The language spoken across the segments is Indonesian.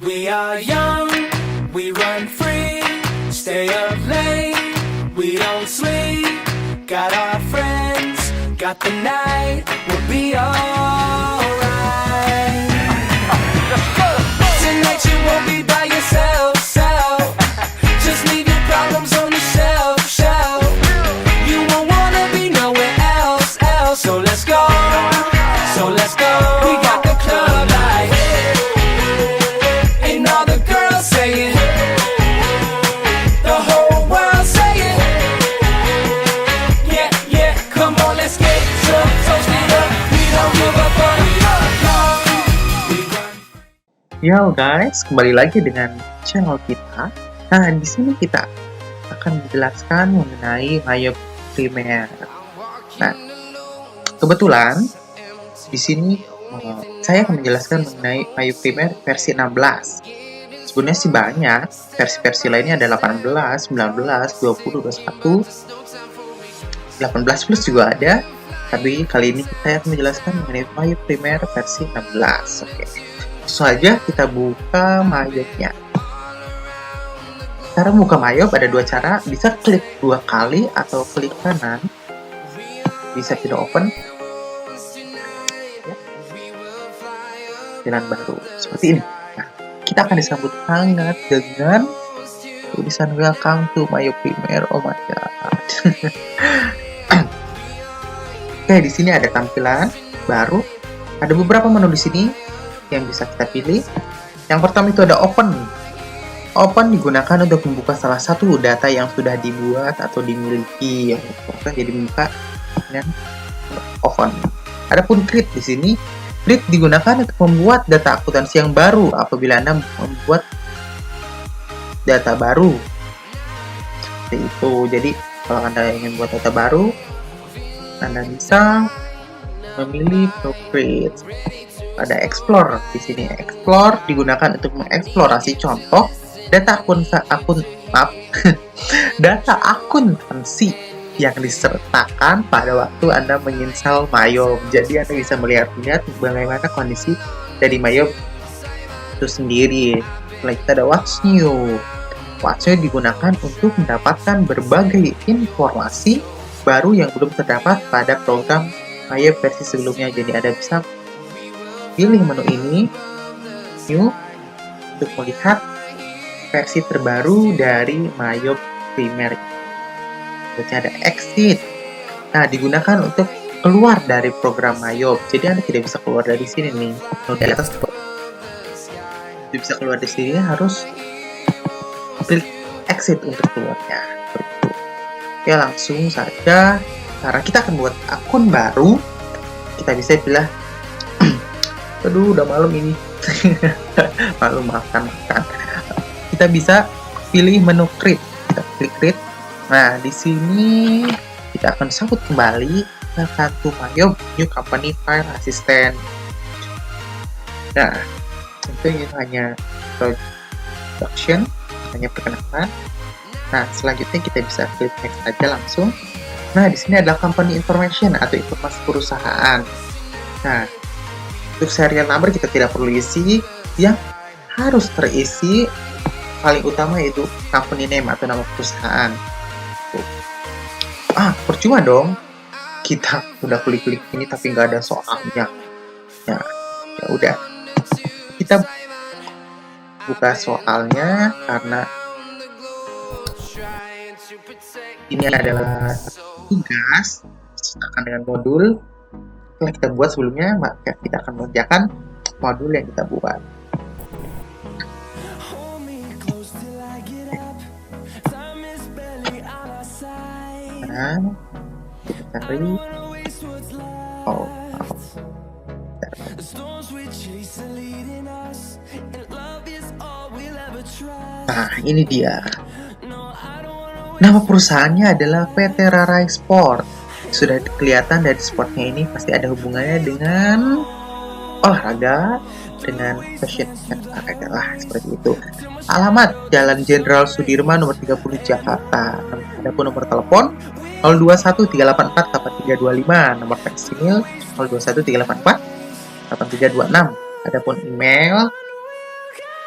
We are young, we run free, stay up late, we don't sleep. Got our friends, got the night, we'll be alright. Tonight you won't be by yourself, just leave your problems on the shelf. You won't wanna be nowhere else. So let's go, we got the club light, and all the girls say it, the whole world say it. Yeah, come on, let's get drunk, toast it up, we don't give a fuck. We run. Yo guys, kembali lagi dengan channel kita. Nah, di sini kita akan menjelaskan mengenai Myope Premier. Nah, kebetulan di sini saya akan menjelaskan mengenai Myope Premier versi 16. Sebenarnya sih banyak, versi-versi lainnya ada 18, 19, 20, 21, 18 plus juga ada. Tapi kali ini saya akan menjelaskan mengenai Myope Premier versi 16. Oke. Langsung aja kita buka Myope-nya. Cara buka Myope ada dua cara, bisa klik 2 kali atau klik kanan. Bisa kita open. Ya. Jalan baru seperti ini. Nah, kita akan disambut hangat dengan tulisan welcome to Myope Premier. Oh my god. Oke, di sini ada tampilan baru. Ada beberapa menu di sini yang bisa kita pilih. Yang pertama itu ada open. Open digunakan untuk membuka salah satu data yang sudah dibuat atau dimiliki, yang jadi membuka dengan open. Adapun create di sini, create digunakan untuk membuat data akuntansi yang baru apabila Anda membuat data baru. Seperti itu. Jadi kalau Anda ingin membuat data baru, Anda bisa memilih create. Ada explore di sini. Explore digunakan untuk mengeksplorasi contoh data data akuntansi yang disertakan pada waktu Anda menginstal Myope. Jadi Anda bisa melihat bagaimana kondisi dari Myope itu sendiri. Setelah kita ada What's New. What's New digunakan untuk mendapatkan berbagai informasi baru yang belum terdapat pada program Myope versi sebelumnya. Jadi Anda bisa pilih menu ini, New, untuk melihat versi terbaru dari Myope Premier. Berarti ada exit. Nah, digunakan untuk keluar dari program Myope. Jadi Anda tidak bisa keluar dari sini nih. Kalau di atas tidak bisa keluar dari sini, harus klik exit untuk keluarnya. Ya, langsung saja. Karena kita akan buat akun baru, kita bisa pilih. Aduh, udah malam ini. Malam makan. Kita bisa pilih menu create. Kita klik create. Nah, di sini kita akan sambut kembali ke kartu Myope New Company File Assistant. Nah, itu hanya introduction, hanya perkenalan. Nah, selanjutnya kita bisa klik next aja langsung. Nah, di sini adalah company information atau informasi perusahaan. Nah, untuk serial number kita tidak perlu isi, yang harus terisi paling utama yaitu company name atau nama perusahaan. Percuma dong kita udah klik-klik ini tapi nggak ada soalnya. Nah, ya udah, kita buka soalnya karena ini adalah tugas akan dengan modul yang kita buat sebelumnya, maka kita akan mengerjakan modul yang kita buat. Nah, kita cari nah, ini dia. Nama perusahaannya adalah PT Rarai Sport. Sudah kelihatan dari sportnya ini pasti ada hubungannya dengan olahraga, dengan fashion olahraga lah, seperti itu. Alamat Jalan Jenderal Sudirman nomor 30 Jakarta. Adapun nomor telepon 0213848325, nomor fax email 0213848326. Adapun email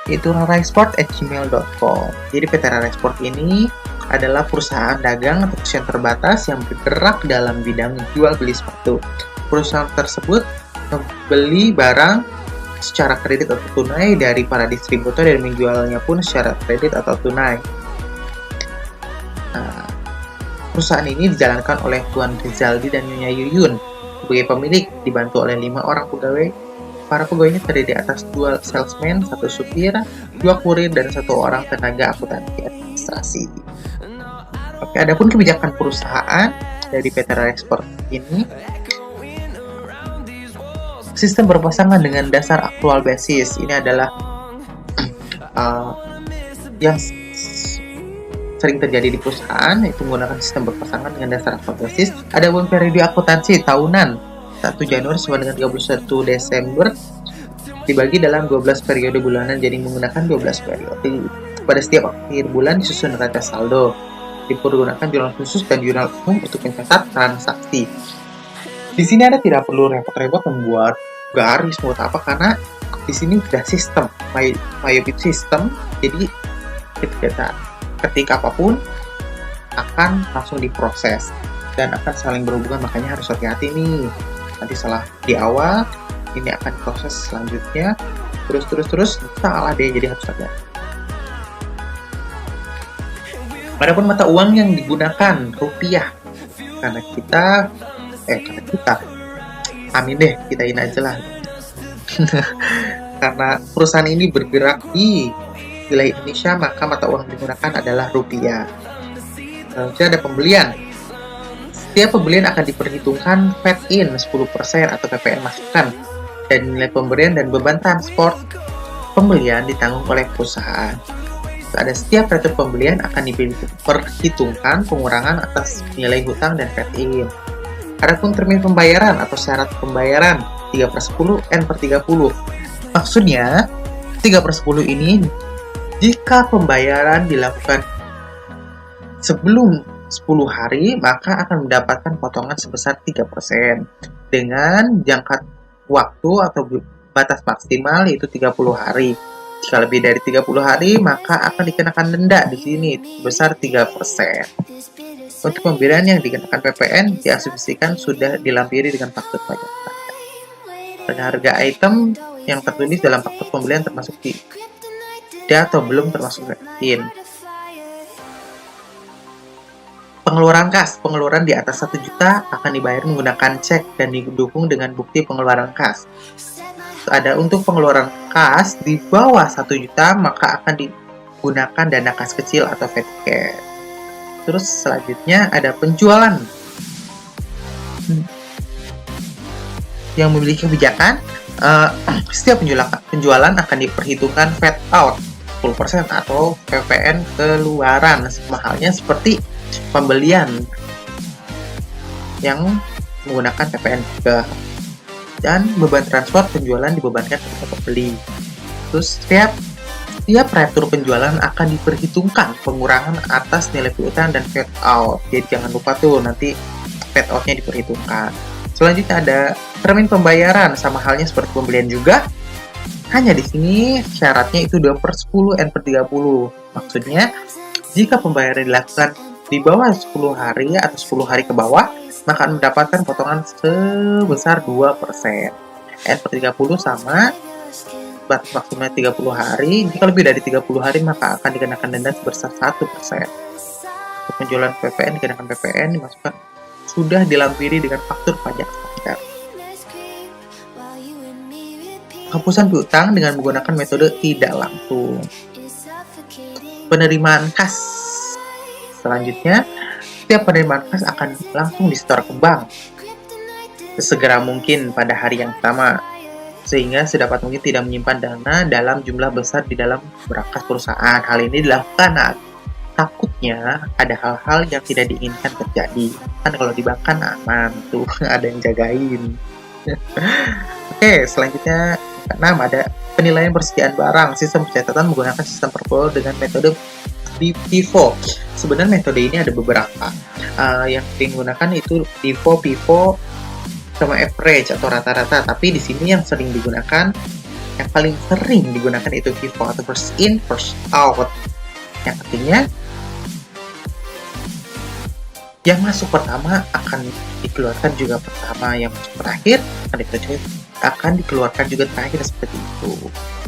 yaitu raraisport@gmail.com. Jadi PT Rarai Sport ini adalah perusahaan dagang atau perusahaan terbatas yang bergerak dalam bidang jual beli sepatu. Perusahaan tersebut membeli barang secara kredit atau tunai dari para distributor dan menjualnya pun secara kredit atau tunai. Nah, perusahaan ini dijalankan oleh Tuan Rizaldi dan Nyonya Yuyun sebagai pemilik, dibantu oleh 5 orang pegawai. Para pegawainya terdiri atas 2 salesman, 1 supir, 2 kurir, dan 1 orang tenaga akuntansi administrasi. Oke, adapun kebijakan perusahaan dari PT Rarai Sport ini, sistem berpasangan dengan dasar aktual basis. Ini adalah yang sering terjadi di perusahaan, yaitu menggunakan sistem berpasangan dengan dasar aktual basis. Ada periode akuntansi tahunan 1 Januari sampai dengan 31 Desember dibagi dalam 12 periode bulanan, jadi menggunakan 12 periode. Pada setiap akhir bulan disusun neraca saldo. Dipergunakan jurnal khusus dan jurnal umum untuk mencatat transaksi. Di sini Anda tidak perlu repot-repot membuat garis buat apa, karena di sini sudah sistem, Mayobit sistem. Jadi ketika apapun akan langsung diproses dan akan saling berhubungan, makanya harus hati-hati nih. Nanti salah di awal, ini akan proses selanjutnya, terus salah deh, jadi harus hati-hati. Adapun mata uang yang digunakan rupiah, karena kita amin deh, kita ini aja lah. Karena perusahaan ini bergerak di wilayah Indonesia, maka mata uang yang digunakan adalah rupiah. Selanjutnya ada pembelian. Setiap pembelian akan diperhitungkan fed-in 10% atau PPN masukan, dan nilai pemberian dan beban transport pembelian ditanggung oleh perusahaan. Pada setiap retur pembelian akan diperhitungkan pengurangan atas nilai hutang dan fed-in. Adapun termin pembayaran atau syarat pembayaran 3/10 N/30. Maksudnya 3/10 ini jika pembayaran dilakukan sebelum 10 hari, maka akan mendapatkan potongan sebesar 3% dengan jangka waktu atau batas maksimal yaitu 30 hari. Jika lebih dari 30 hari, maka akan dikenakan denda di sini sebesar 3%. Untuk pembelian yang dikenakan PPN diasumsikan sudah dilampiri dengan faktur pajak. Dan harga item yang tertulis dalam faktur pembelian termasuk tidak atau belum termasuk in. Pengeluaran kas. Pengeluaran di atas 1 juta akan dibayar menggunakan cek dan didukung dengan bukti pengeluaran kas. Ada untuk pengeluaran kas di bawah 1 juta, maka akan digunakan dana kas kecil atau petty cash. Terus selanjutnya ada penjualan. Yang memiliki kebijakan, setiap penjualan akan diperhitungkan fed out 10% atau PPN keluaran, sama halnya seperti pembelian yang menggunakan PPN juga. Dan beban transport penjualan dibebankan kepada pembeli. Terus setiap retur penjualan akan diperhitungkan pengurangan atas nilai piutang dan fed out. Jadi jangan lupa tuh nanti fed outnya diperhitungkan. Selanjutnya ada termin pembayaran, sama halnya seperti pembelian juga. Hanya di sini syaratnya itu 2/10 N/30. Maksudnya jika pembayaran dilakukan di bawah 10 hari atau 10 hari ke bawah, maka akan mendapatkan potongan sebesar 2%. N/30 sama batas maksimal 30 hari. Jika lebih dari 30 hari, maka akan dikenakan denda sebesar 1%. Untuk penjualan PPN, dikenakan PPN dimasukkan sudah dilampiri dengan faktur pajak standar. Penghapusan piutang dengan menggunakan metode tidak langsung. Penerimaan kas. Selanjutnya, setiap penerimaan kas akan langsung disetor ke bank sesegera mungkin pada hari yang sama, sehingga sedapat mungkin tidak menyimpan dana dalam jumlah besar di dalam berangkas perusahaan. Hal ini dilakukan takutnya ada hal-hal yang tidak diinginkan terjadi. Kan kalau di bank kan aman tuh, ada yang jagain. Oke, selanjutnya 6 ada penilaian persediaan barang. Sistem pencatatan menggunakan sistem perpol dengan metode FIFO. Sebenarnya metode ini ada beberapa. Yang digunakan itu FIFO, PIFO, sama average atau rata-rata. Tapi di sini yang sering digunakan yang paling sering digunakan itu FIFO atau first in first out, yang artinya yang masuk pertama akan dikeluarkan juga pertama, yang masuk terakhir akan dikeluarkan juga terakhir, seperti itu.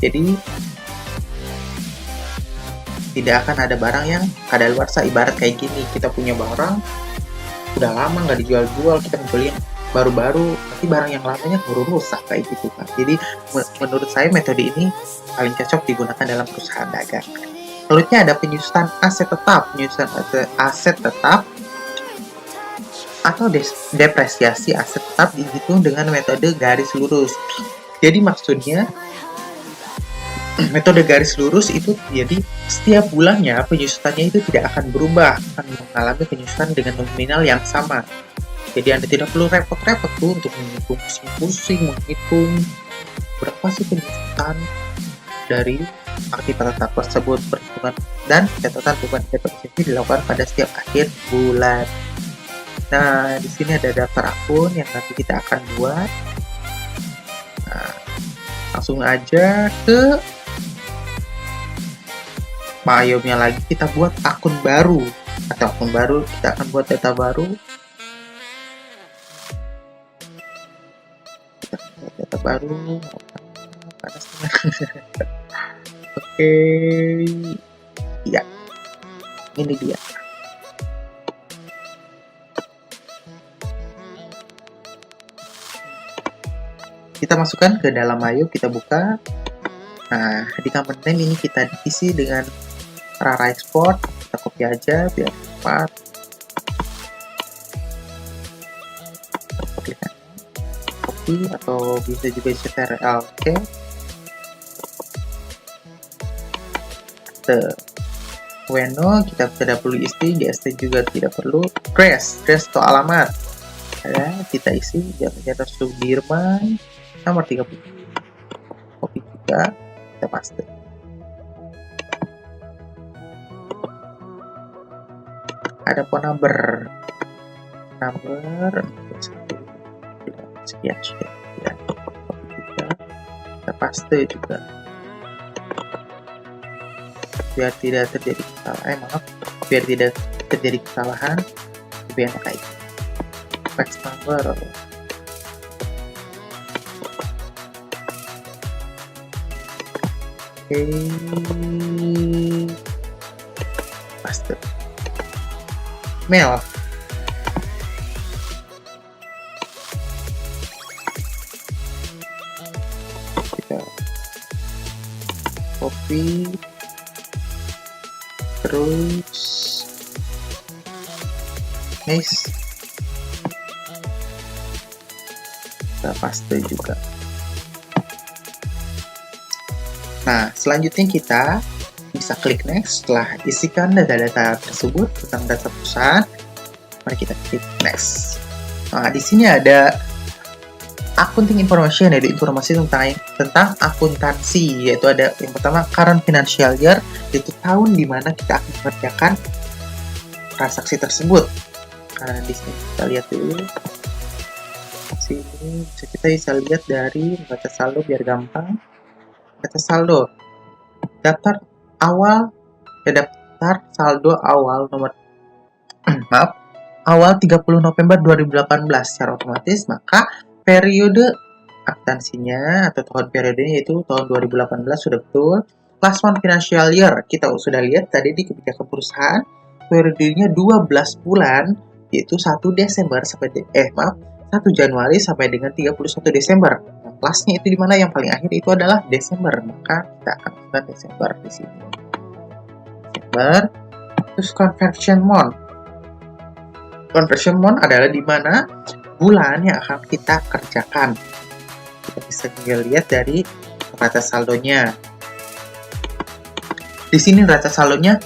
Jadi tidak akan ada barang yang kadaluarsa. Ibarat kayak gini, kita punya barang udah lama nggak dijual-jual, kita beli yang baru-baru, tapi barang yang lamanya baru rusak kayak gitu kan. Jadi menurut saya metode ini paling cocok digunakan dalam perusahaan dagang. Selanjutnya ada penyusunan aset tetap. Penyusunan aset tetap atau depresiasi aset tetap dihitung dengan metode garis lurus. Jadi maksudnya metode garis lurus itu jadi setiap bulannya penyusunannya itu tidak akan berubah, akan mengalami penyusunan dengan nominal yang sama. Jadi Anda tidak perlu repot-repot tuh untuk menghitung pusing-pusing, menghitung berapa sih penyusunan dari aktivitas tetap tersebut, perhitungan dan catatan beban depresiasi dilakukan pada setiap akhir bulan. Nah, di sini ada daftar akun yang nanti kita akan buat. Nah, langsung aja ke Mayomnya lagi, kita buat akun baru. Atau akun baru, kita akan buat data baru. Kita buat data baru. Oke. Ya. Ini dia. Kita masukkan ke dalam Mayo, kita buka. Nah, di company name ini kita isi dengan Rara Export. Kita copy aja biar cepat. Copy atau bisa juga isi TRL. Oke. Bueno, kita tidak perlu isi, DST juga tidak perlu. Trace atau alamat. Ya, kita isi Jalan Sudirman nomor 30. Copy juga, kita paste. Ada phone number sekian. Copy juga, kita paste juga. Biar tidak terjadi kesalahan, biar tidak terjadi kesalahan, lebih enak kayak fax number. Oke, paste. Mail. Kita copy. Terus next kita paste juga. Nah, selanjutnya kita bisa klik next. Setelah isikan data-data tersebut tentang data perusahaan, mari kita klik next. Nah, di sini ada accounting information, ada informasi tentang akuntansi, yaitu ada yang pertama current financial year, yaitu tahun di mana kita akan mengerjakan transaksi tersebut. Nah, di sini kita lihat dulu. Sini kita bisa lihat dari baca saldo biar gampang. Baca saldo. Daftar saldo awal nomor awal 30 November 2018 secara otomatis, maka periode akuntansinya atau tahun periodenya itu tahun 2018 sudah betul. Last one financial year kita sudah lihat tadi di kebijakan perusahaan, periodenya 12 bulan, yaitu 1 Januari sampai dengan 31 Desember. Nah, kelasnya itu di mana yang paling akhir itu adalah Desember, maka kita akan buat Desember di sini. Desember. Terus conversion month. Conversion month adalah di mana bulan yang akan kita kerjakan. Kita bisa lihat dari neraca saldonya. Di sini neraca saldonya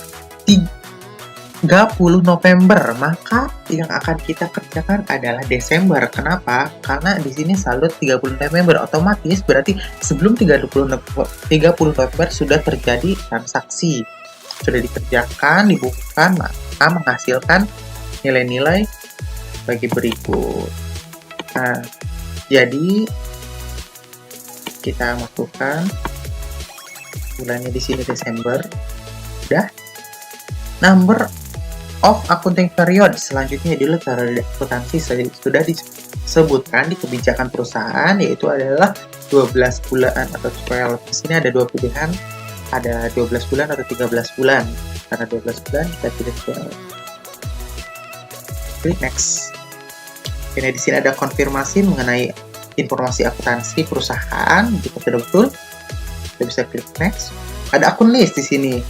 30 November, maka yang akan kita kerjakan adalah Desember. Kenapa? Karena di sini saldo 30 November, otomatis berarti sebelum 30 November sudah terjadi transaksi, sudah dikerjakan, dibukukan, maka menghasilkan nilai-nilai bagi berikut. Nah, jadi Kita masukkan bulannya di sini Desember. Udah. Number of accounting period selanjutnya adalah periode akuntansi sudah disebutkan di kebijakan perusahaan, yaitu adalah 12 bulan atau 12. Di sini ada dua pilihan, ada 12 bulan atau 13 bulan. Karena 12 bulan kita pilih 12. Klik next. Ini di sini ada konfirmasi mengenai informasi akuntansi perusahaan. Jika sudah betul, kita bisa klik next. Ada akun list di sini.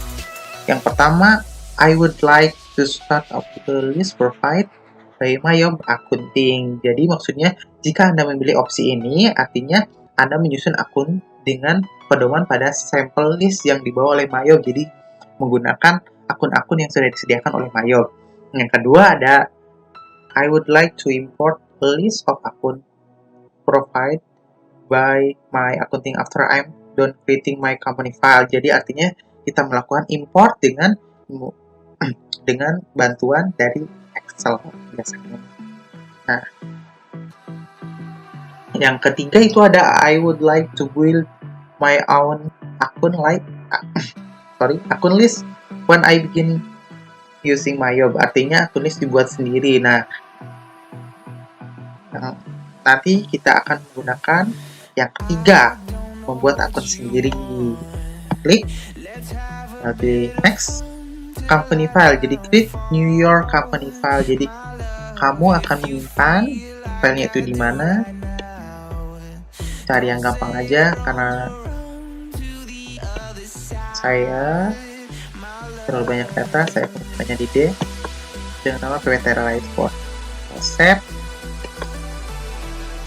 Yang pertama, I would like to start up the list provide by Mayob Accounting. Jadi maksudnya jika Anda memilih opsi ini, artinya Anda menyusun akun dengan pedoman pada sampel list yang dibawa oleh Mayob. Jadi menggunakan akun-akun yang sudah disediakan oleh Mayob. Yang kedua ada I would like to import a list of account provide by my accounting after I'm done creating my company file. Jadi artinya kita melakukan import dengan bantuan dari Excel biasanya. Nah, yang ketiga itu ada I would like to build my own account list when I begin using Mayob. Artinya akun list dibuat sendiri. Nah, nanti kita akan menggunakan yang ketiga, membuat akun sendiri. Klik next. Company file, jadi klik New York company file. Jadi kamu akan menyimpan filenya itu di mana. Cari yang gampang aja karena saya terlalu banyak data, saya hanya di D dengan nama PWTera Report. Save,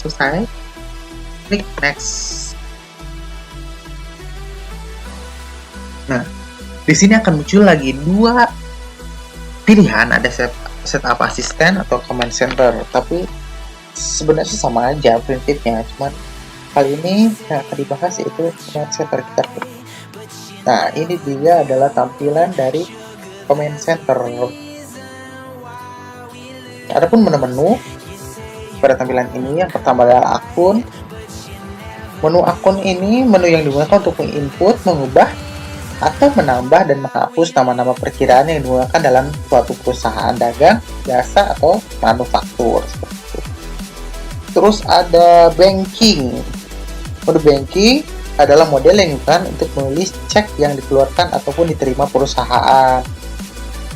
selesai, klik next. Nah, di sini akan muncul lagi dua pilihan, ada setup asisten atau command center, tapi sebenarnya sama aja prinsipnya, cuman kali ini yang akan dibahas yaitu command center. Kita klik. Nah, ini dia adalah tampilan dari command center. Adapun menu pada tampilan ini, yang pertama adalah akun. Menu akun ini menu yang digunakan untuk menginput, mengubah, atau menambah dan menghapus nama-nama perkiraan yang digunakan dalam suatu perusahaan dagang, jasa, atau manufaktur. Terus ada banking. Mode banking adalah model yang digunakan untuk menulis cek yang dikeluarkan ataupun diterima perusahaan.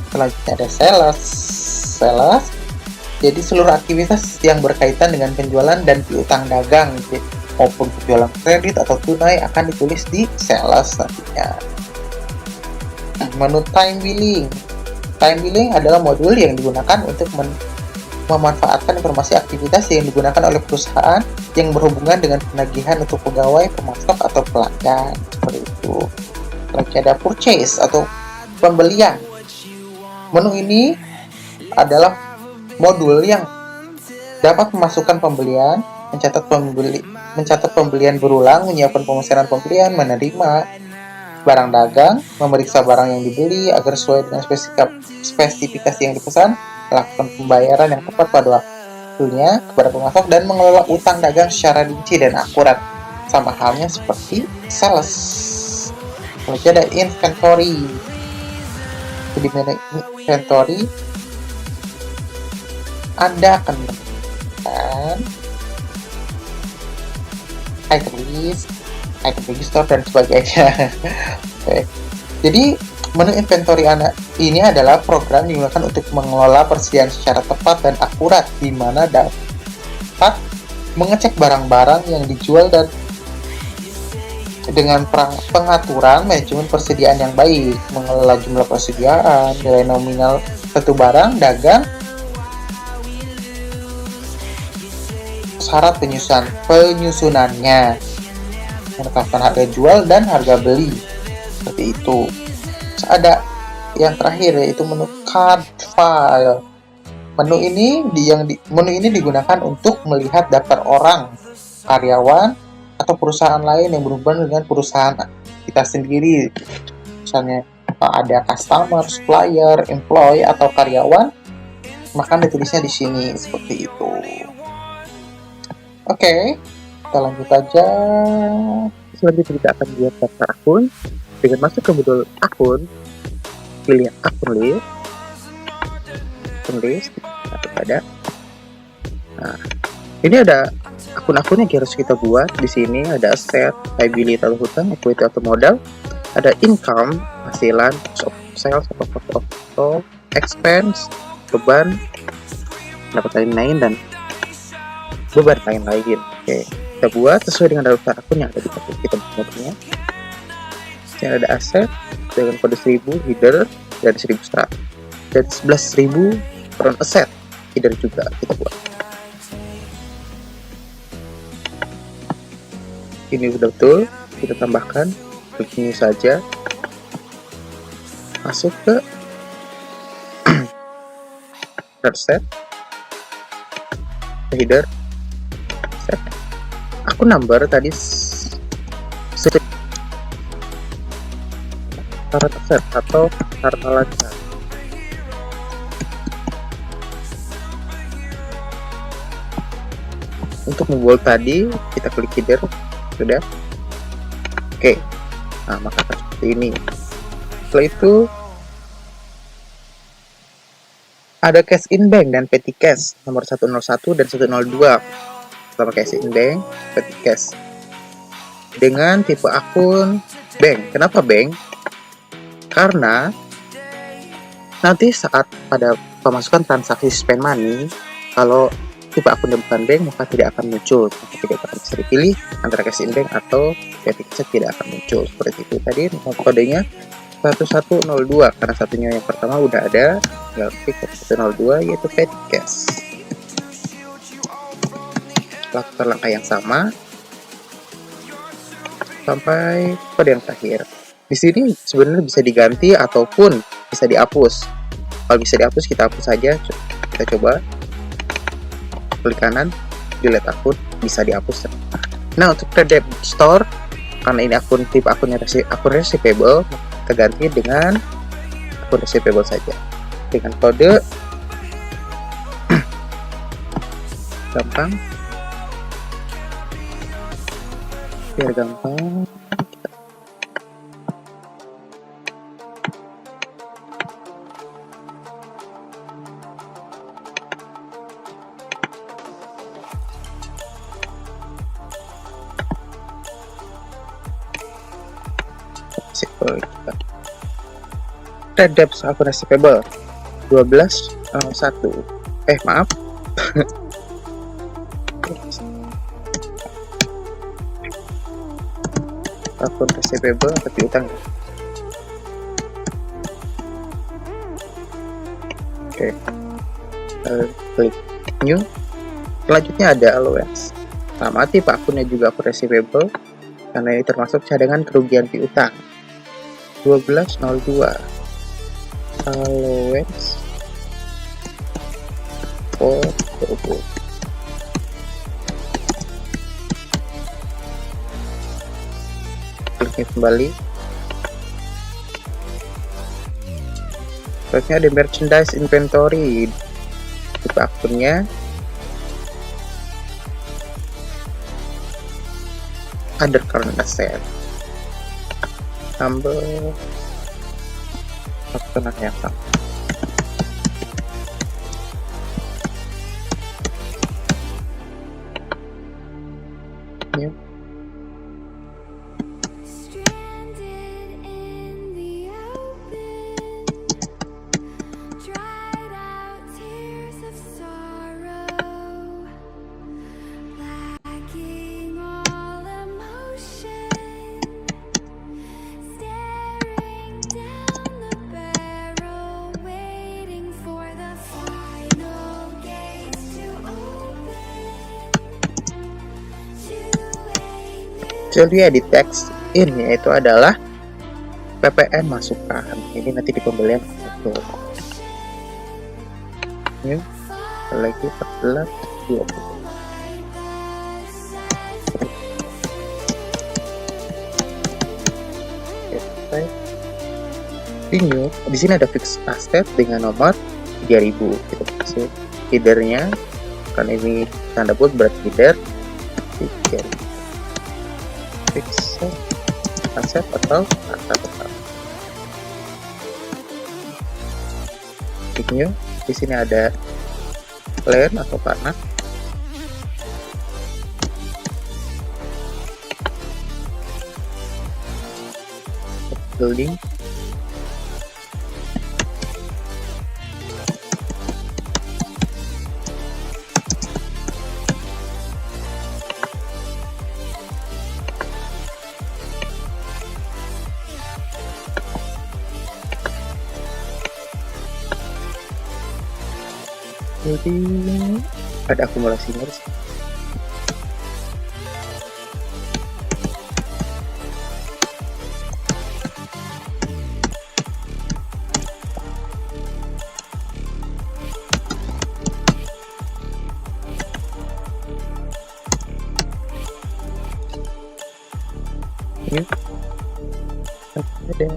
Selanjutnya ada sales. Jadi seluruh aktivitas yang berkaitan dengan penjualan dan piutang dagang maupun penjualan kredit atau tunai akan ditulis di sales nantinya. Menu time billing. Time billing adalah modul yang digunakan untuk memanfaatkan informasi aktivitas yang digunakan oleh perusahaan yang berhubungan dengan penagihan untuk pegawai, pemasok, atau pelanggan. Seperti itu. Selanjutnya ada purchase atau pembelian. Menu ini adalah modul yang dapat memasukkan pembelian, mencatat pembelian berulang, menyiapkan pemesanan pembelian, menerima barang dagang, memeriksa barang yang dibeli agar sesuai dengan spesifikasi yang dipesan, melakukan pembayaran yang tepat pada waktunya kepada pemasok, dan mengelola utang dagang secara rinci dan akurat, sama halnya seperti sales. Selanjutnya ada inventory. Di menu inventory, Anda akan menemukan item list, item register, dan sebagainya. Oke. Jadi menu inventory ini adalah program yang digunakan untuk mengelola persediaan secara tepat dan akurat, di mana dapat mengecek barang-barang yang dijual dan dengan pengaturan manajemen persediaan yang baik, mengelola jumlah persediaan, nilai nominal satu barang dagang, syarat penyusunannya, menetapkan harga jual dan harga beli, seperti itu. Terus ada yang terakhir yaitu menu card file. Menu ini digunakan untuk melihat daftar orang, karyawan, atau perusahaan lain yang berhubungan dengan perusahaan kita sendiri. Misalnya ada customer, supplier, employee, atau karyawan, maka ditulisnya di sini seperti itu. Oke. Kita lanjut aja. Selanjutnya kita akan buat daftar akun. Dengan masuk ke modul akun, pilih akun list, ada. Nah, ini ada akun-akun yang harus kita buat. Di sini ada aset, liability atau hutang, equity atau modal, ada income, penghasilan, cost of sales atau cost of sold, expense, beban, pendapatan lain dan beban lain. Oke, kita buat sesuai dengan daftar akun yang ada di kartu kita modulnya. Ini ada aset dengan kode 1000 header dan 1100 dan 11.000 front aset header juga kita buat. Ini sudah betul, kita tambahkan, klik ini saja, masuk ke set, header, set. Akun number tadi syarat aset atau harta lancar. Untuk membuat tadi kita klik header, sudah. Oke, nah maka seperti ini. Setelah itu ada cash in bank dan petty cash nomor 101 dan 102. Pertama cash in bank, petty cash dengan tipe akun bank. Kenapa bank? Karena nanti saat pada pemasukan transaksi spend money, kalau tipe akun bukan bank maka tidak akan muncul, maka tidak akan bisa dipilih antara cash in bank atau petty cash, tidak akan muncul seperti itu. Tadi kodenya 1102 karena satunya yang pertama udah ada, tinggal klik 102 yaitu petty cash. Lakukan langkah yang sama sampai kode yang terakhir. Di sini sebenarnya bisa diganti ataupun bisa dihapus. Kalau bisa dihapus, kita hapus saja. Kita coba klik kanan, delete akun, bisa dihapus. Nah, untuk credit store, karena ini akun tipe akunnya akun receivable, kita ganti dengan akun receivable saja dengan kode gampang, biar gampang. Red debts akun receivable 1201. Maaf. Akun receivable atau piutang. Oke. Klik new. Selanjutnya ada allowance. Sama tipe akunnya juga akun receivable karena ini termasuk cadangan kerugian piutang. 1202 allowance for purpose. Kliknya kembali. Selanjutnya ada merchandise inventory, tipe akunnya other current asset, tambah lakukan yang sama. Selanjutnya di teks ini yaitu adalah PPN masukan. Ini nanti di pembelian itu. Ini lagi 14.20. New, di sini ada fixed asset dengan nomor 3000. Kita kasih headernya, karena ini tanda buat berat header. 3 fix aset atau harta tetap. New, di sini ada land atau tanah. Building. Jadi ada akumulasinya di sini. Yuk, ada.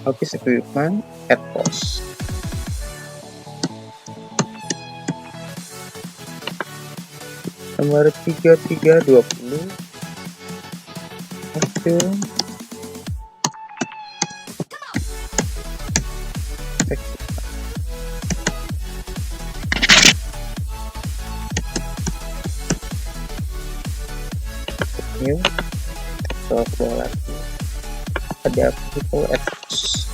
Office equipment at post. Nomor 3320. Oke. New. $12 ada people at post.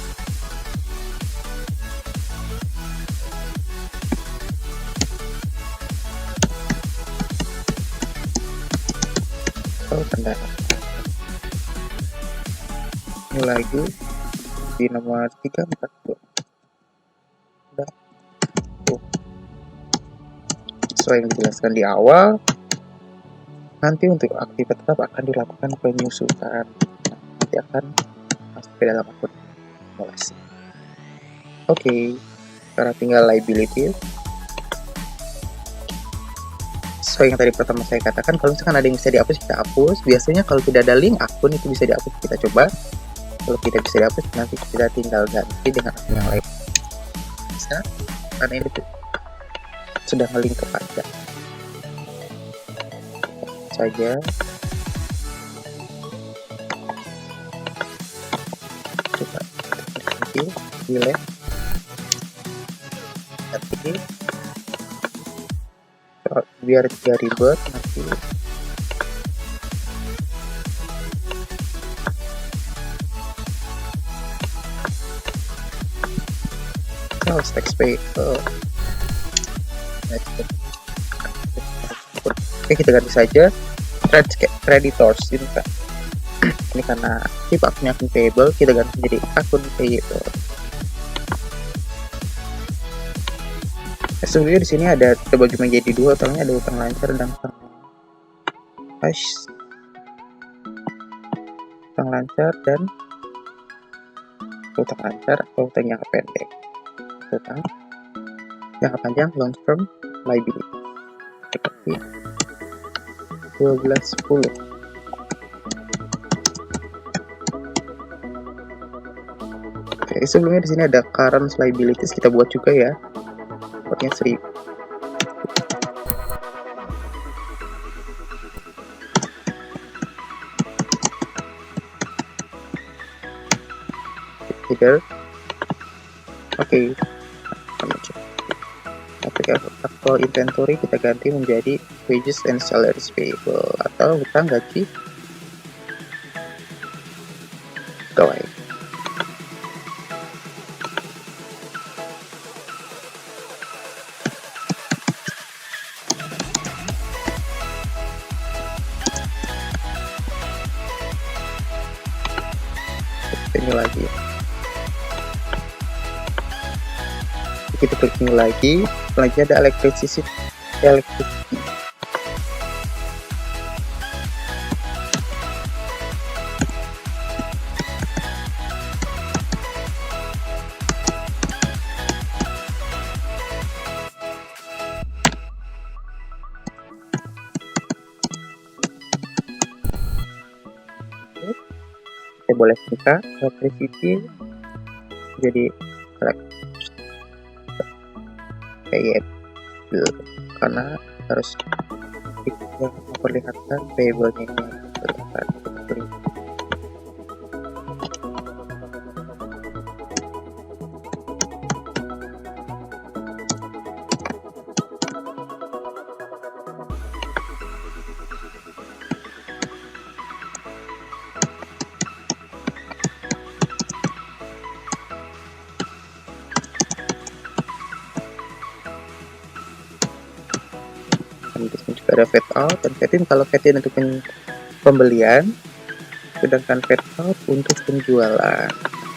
Kendaraan ini lagi di nomor 342. Udah. Sesuai yang dijelaskan di awal, nanti untuk aktivitas tetap akan dilakukan penyusutan. Nanti akan masuk ke dalam akun akumulasi. Oke, sekarang tinggal liability. Sesuai yang tadi pertama saya katakan, kalau misalkan ada yang bisa dihapus, kita hapus. Biasanya kalau tidak ada link akun itu bisa dihapus, kita coba. Kalau tidak bisa dihapus, nanti kita tinggal ganti dengan akun yang lain. Bisa, karena ini sudah nge-link ke pajak. Saja. Coba nanti delete. Nanti biar tidak ribet nanti text pay. Oke, kita ganti saja creditors ini kan. Ini karena tipe akunnya akun payable, kita ganti jadi akun payable. Sebenarnya di sini ada terbagi menjadi dua, utangnya ada utang lancar dan utang cash. Utang lancar dan utang lancar atau utang jangka pendek. Utang jangka panjang long term liability. Seperti 1210. Oke, sebelumnya di sini ada current liabilities, kita buat juga ya. Buatnya 1000. Figure. Oke. Actual inventory kita ganti menjadi wages and salaries payable atau hutang gaji pegawai. Ini lagi Kita klik new lagi. Selanjutnya ada electricity. Kita boleh buka electricity jadi kayak karena harus memperlihatkan variable-nya ini terlihat. Disini juga ada fade out dan fade in. Kalau fade in untuk pembelian, sedangkan fade out untuk penjualan.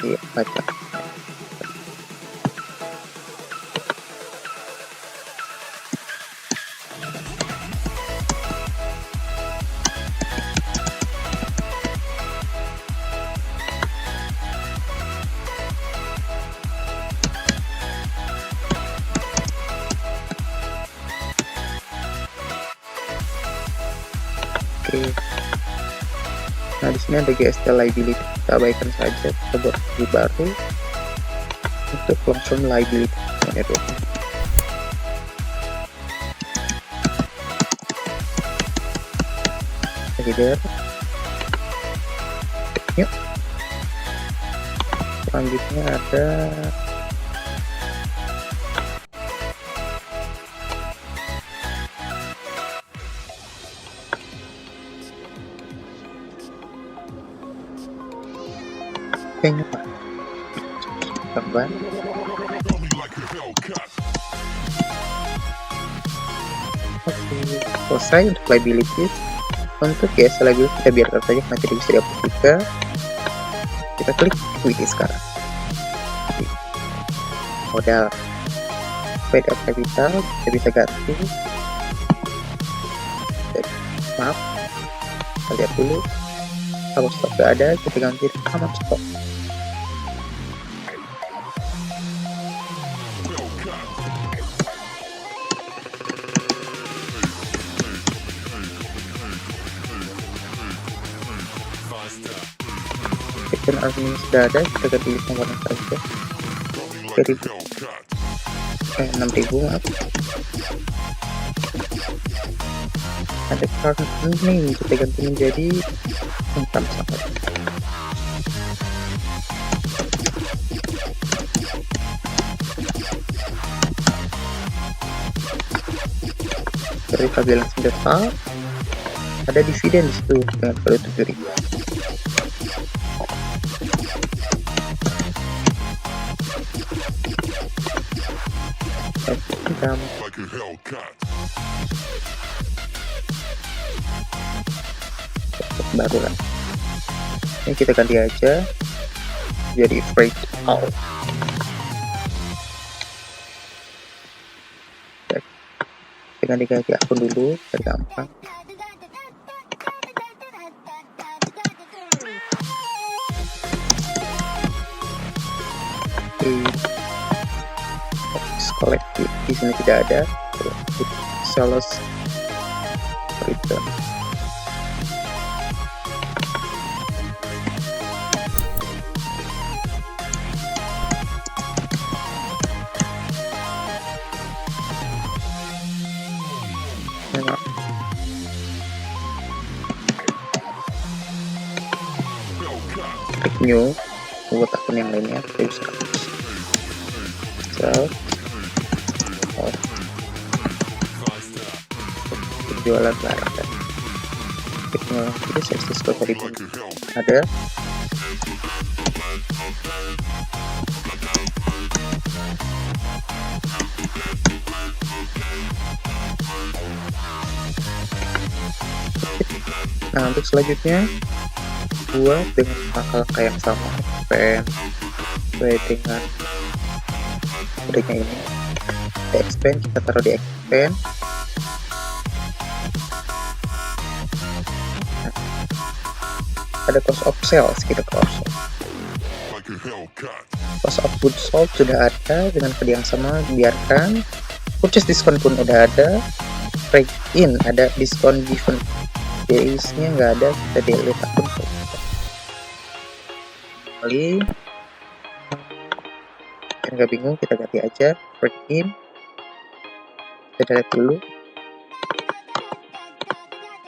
Iya, baca. Nah, di sini ada GST liability, kita abaikan saja, kita buat view baru untuk long term liability. Header. Yuk. Selanjutnya ada tambah. Oke, selesai untuk liability. Untuk GST liability kita biarkan saja, nanti bisa dihapus juga. Kita klik equity sekarang. Modal paid up capital kita bisa ganti. Maaf, kita lihat dulu. Kalau stok gak ada, kita ganti common stock. Section admin sudah ada, kita ganti komponen saja. 6.000 maaf. Ada current earning, kita ganti menjadi income sahabat. Dari balance data ada dividen di situ dengan value 7.000. Baru lah. Ini kita ganti aja jadi freight out. Kita ganti akun dulu, biar gampang. Collective di sini tidak ada. Sales return. Klik new buat akun yang lainnya, kita bisa jualan barang dan teknologi sukses ribu ada. Nah, untuk selanjutnya buat dengan langkah-langkah yang sama, pen sesuai dengan kodenya ini. ada expand, kita taruh di expand. Nah, ada cost of sales, kita cost of goods sold sudah ada dengan kode yang sama, biarkan. Purchase discount pun udah ada. Break in ada, discount given days nya nggak ada, kita delete akun kembali. Yang nggak bingung kita ganti aja break in, kita delete dulu.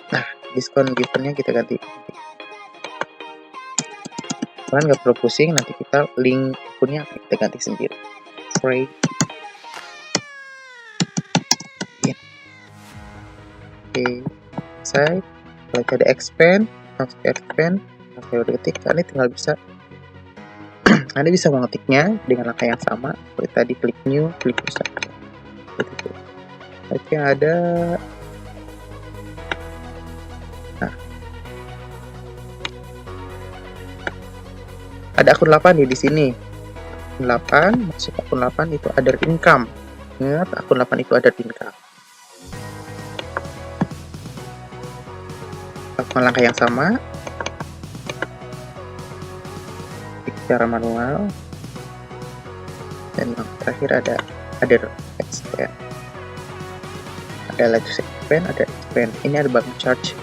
Nah, discount given nya kita ganti. Kalian nggak perlu pusing, nanti kita link akunnya kita ganti sendiri. Break in. Oke, saya kalau ada expand, langsung expand. Saya udah ketik, kalian tinggal bisa Anda bisa mengetiknya dengan langkah yang sama seperti tadi, klik new, klik bisa. Oke, ada. Nah, ada akun 8 nih di sini. Akun 8, masuk akun 8 itu ada income. Ingat, akun 8 itu ada income. Lakukan langkah yang sama secara manual, dan yang terakhir ada expand, ada latest expand, ada expand. Ini ada bank charge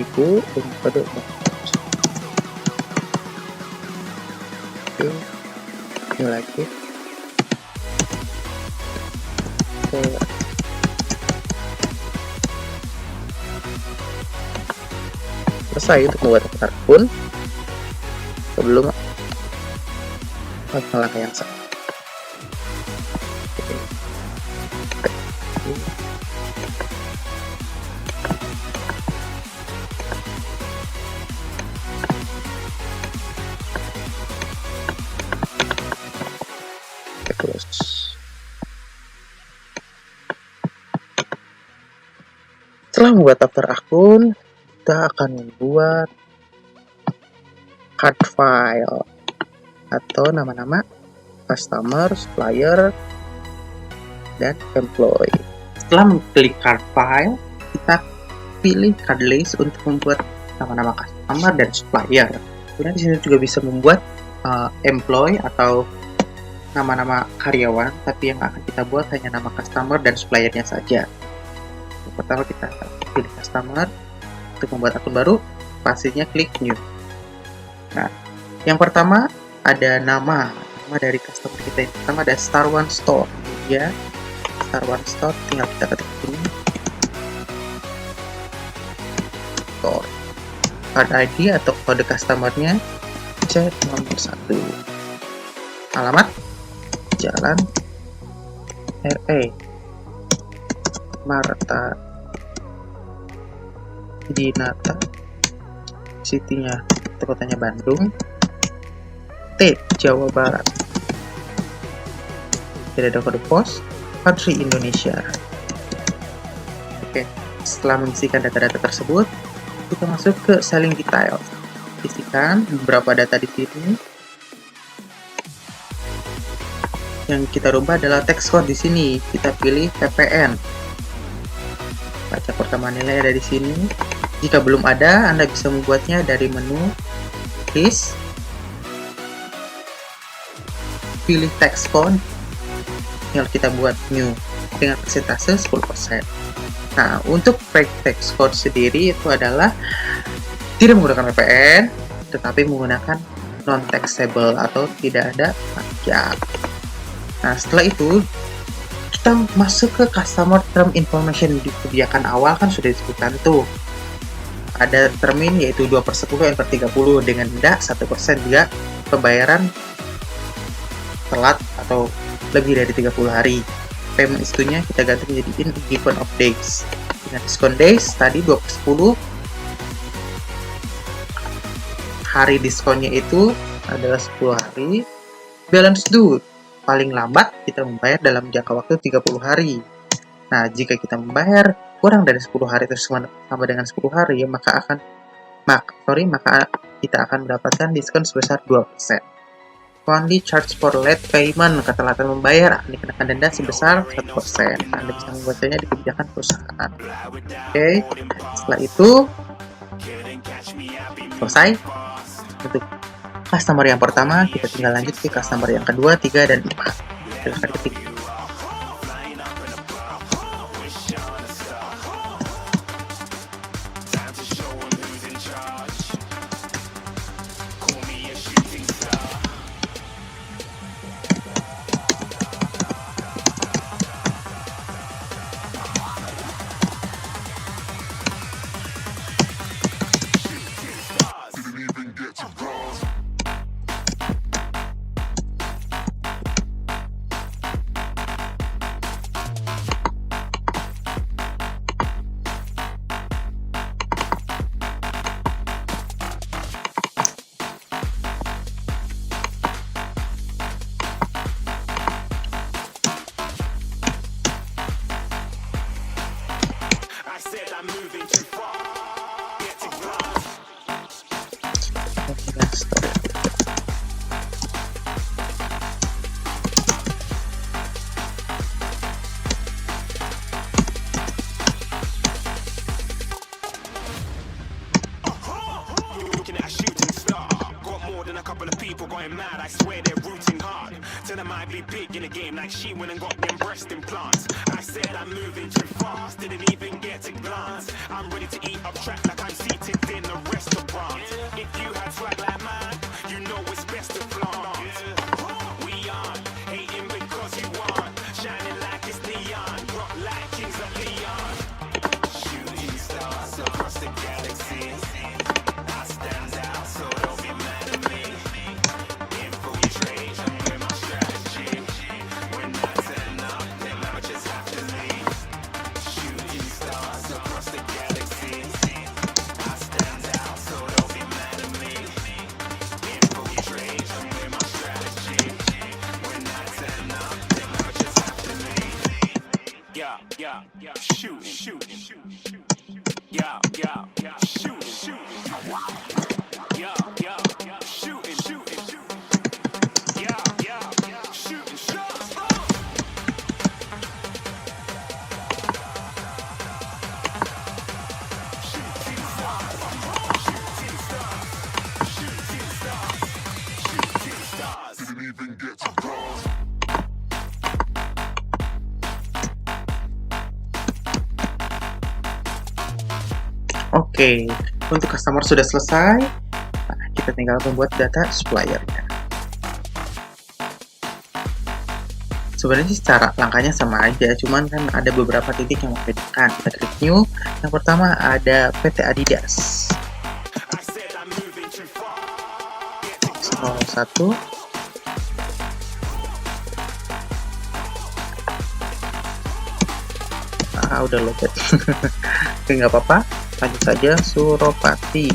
itu kode. Oke, ini lagi selesai untuk membuat akun sebelum langkah yang sama. Terus setelah membuat daftar akun, kita akan membuat card file atau nama-nama customer, supplier, dan employee. Setelah mengklik card file, kita pilih card list untuk membuat nama-nama customer dan supplier. Kemudian di sini juga bisa membuat employee atau nama-nama karyawan, tapi yang akan kita buat hanya nama customer dan suppliernya saja. Yang pertama kita pilih customer. Untuk membuat akun baru, pastinya klik new. Nah, yang pertama ada nama dari customer kita. Yang pertama ada Star One Store, ya. Star One Store, tinggal kita ketik ini. Store. Card ID atau kode customernya C nomor 1. Alamat Jalan RE Marta Dinata, city-nya kotanya Bandung, T Jawa Barat, tidak ada kode pos, country Indonesia. Oke, setelah mengisikan data-data tersebut, kita masuk ke selling detail. Isikan beberapa data di sini. Yang kita rubah adalah text code di sini. Kita pilih PPN. Baca pertama nilai ada di sini. Jika belum ada, Anda bisa membuatnya dari menu list, pilih text code, tinggal kita buat new dengan persentase 10%. Nah, untuk break text code sendiri itu adalah tidak menggunakan VPN, tetapi menggunakan non-taxable atau tidak ada pajak. Nah, setelah itu kita masuk ke customer term information. Di kebijakan awal kan sudah disebutkan tuh. Ada termin yaitu 2/10 N/30 dengan denda 1% jika pembayaran telat atau lebih dari 30 hari. Payment itunya kita ganti menjadi in given of days. Dengan discount days tadi 2/10, hari diskonnya itu adalah 10 hari. Balance due, paling lambat kita membayar dalam jangka waktu 30 hari. Nah, jika kita membayar kurang dari 10 hari atau sama dengan 10 hari, maka kita akan mendapatkan diskon sebesar 2%. Only charge for late payment, keterlambatan membayar dikenakan denda sebesar 1%. Anda bisa membacanya di kebijakan perusahaan. Oke, setelah itu selesai. Untuk customer yang pertama, kita tinggal lanjut ke customer yang kedua, 3, dan 4. Silahkan ketik. Mad, I swear they're rooting hard. Tell them I'd be big in the game like she went and got them breast implants. I said I'm moving too fast, didn't even get a glance. I'm ready to eat up track like I'm seated in a restaurant. If you had swag like mine, you know it's best to flaunt. We aren't hating because you aren't shining like it's neon, rock like kings of Leon. Shooting stars across the galaxy. I stand out, so don't be mad at me. Oke, untuk customer sudah selesai. Nah, kita tinggal membuat data suppliernya. Sebenarnya sih cara langkahnya sama aja, cuman kan ada beberapa titik yang membedakan. Kita klik new. Yang pertama ada PT Adidas. 01. Udah loaded. Oke, nggak apa-apa. Lanjut saja. Suropati,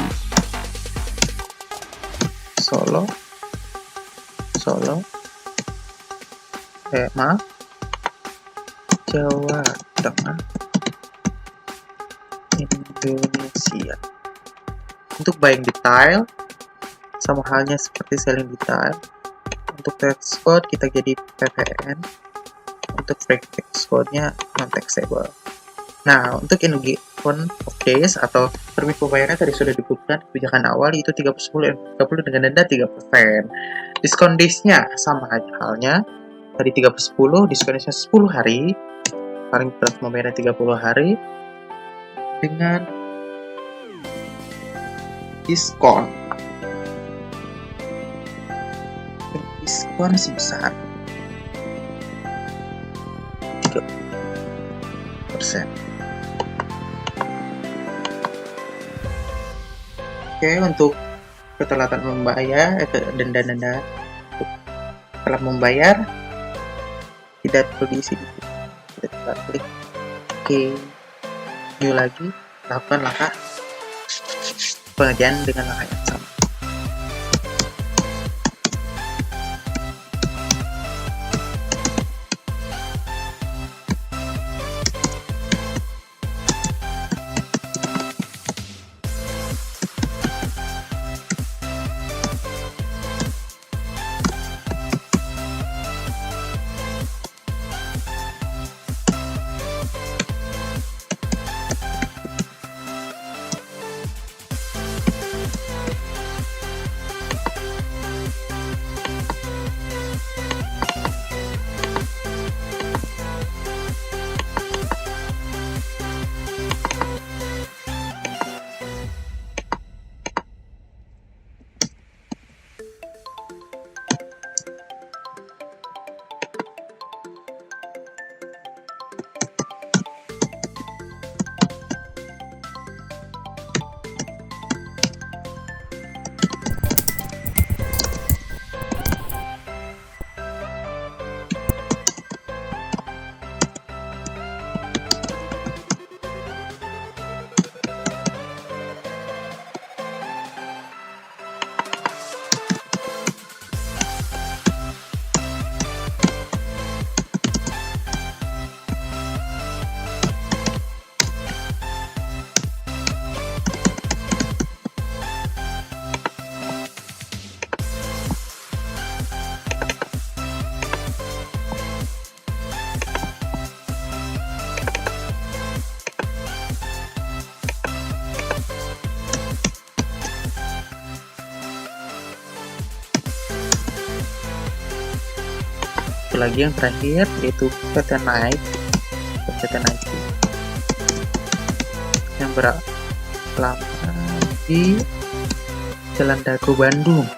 Solo, maaf, Jawa Tengah, Indonesia. Untuk buying detail, sama halnya seperti selling detail. Untuk tax code kita jadi PPN. Untuk break tax code-nya non-taxable. Nah, untuk engagement of days atau termin pembayarannya tadi sudah disebutkan kebijakan awal itu 30 dengan denda 3%. Diskon days-nya sama halnya tadi 30, diskon days-nya 10 hari. Paling berat pembayaran 30 hari dengan diskon sebesar 3%. Oke, untuk ketelatan membayar, denda-denda telah membayar tidak perlu diisi di sini. Kita tinggal klik oke, new lagi, lakukan langkah pengerjaan dengan langkah yang sama. lagi yang terakhir, yaitu PT Night yang beralamat di Jalan Dago, Bandung.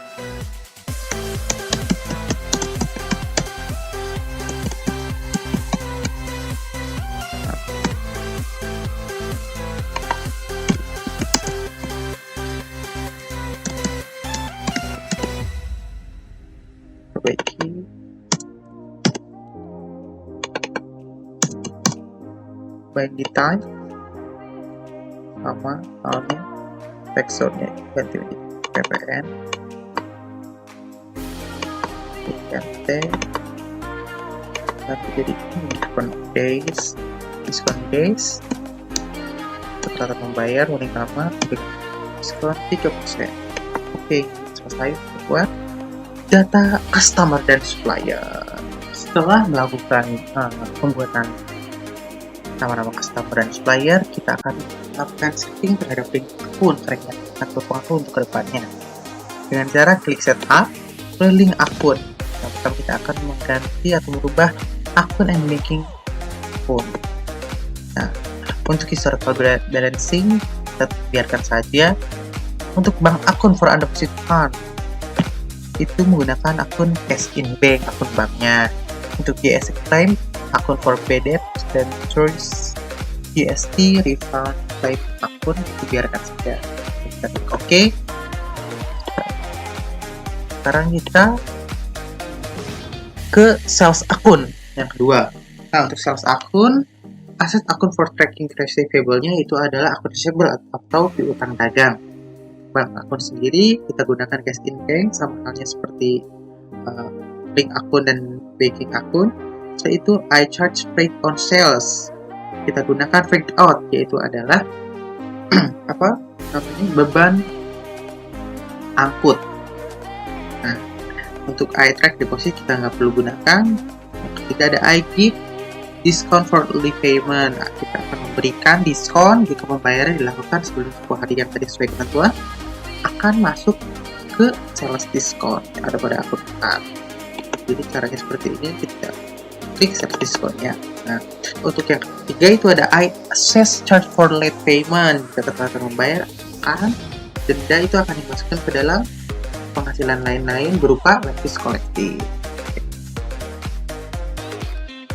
Perbaiki. Baik di type sama soalnya backsoundnya ganti lagi ppn ganti nanti jadi diskon days tercatat membayar unik nama diskon 3%. Oke, selesai buat data customer dan supplier. Setelah melakukan pembuatan nama-nama customer dan supplier, kita akan melakukan setting terhadap link akun mereka akan berpengaruh untuk kedepannya dengan cara klik setup ke link akun. Nah, kita akan mengganti atau merubah akun and banking akun. Nah, untuk historical balancing kita biarkan saja. Untuk bank akun for undeposit fund itu menggunakan akun cash in bank, akun banknya. Untuk GSX claim, akun for BDEP dan choice GST refund type akun itu biarkan saja. Kita klik OK. Sekarang kita ke sales akun yang kedua. Nah, untuk sales akun, aset akun for tracking receivable-nya itu adalah akun receivable atau piutang dagang. Bank akun sendiri kita gunakan cash in bank, sama halnya seperti link akun dan banking akun. Setelah itu I charge freight on sales, kita gunakan freight out, yaitu adalah beban angkut. Nah, untuk I track deposit kita nggak perlu gunakan. Ketika ada I give discount for early payment, nah, kita akan memberikan diskon jika pembayaran dilakukan sebelum 10 hari yang tadi sesuai ketentuan akan masuk ke sales diskon yang ada pada akun kita. Jadi caranya seperti ini, kita klik sales diskonnya. Nah, untuk yang ketiga itu ada I assess charge for late payment. Jika telat membayar, denda itu akan dimasukkan ke dalam penghasilan lain-lain berupa levies kolektif.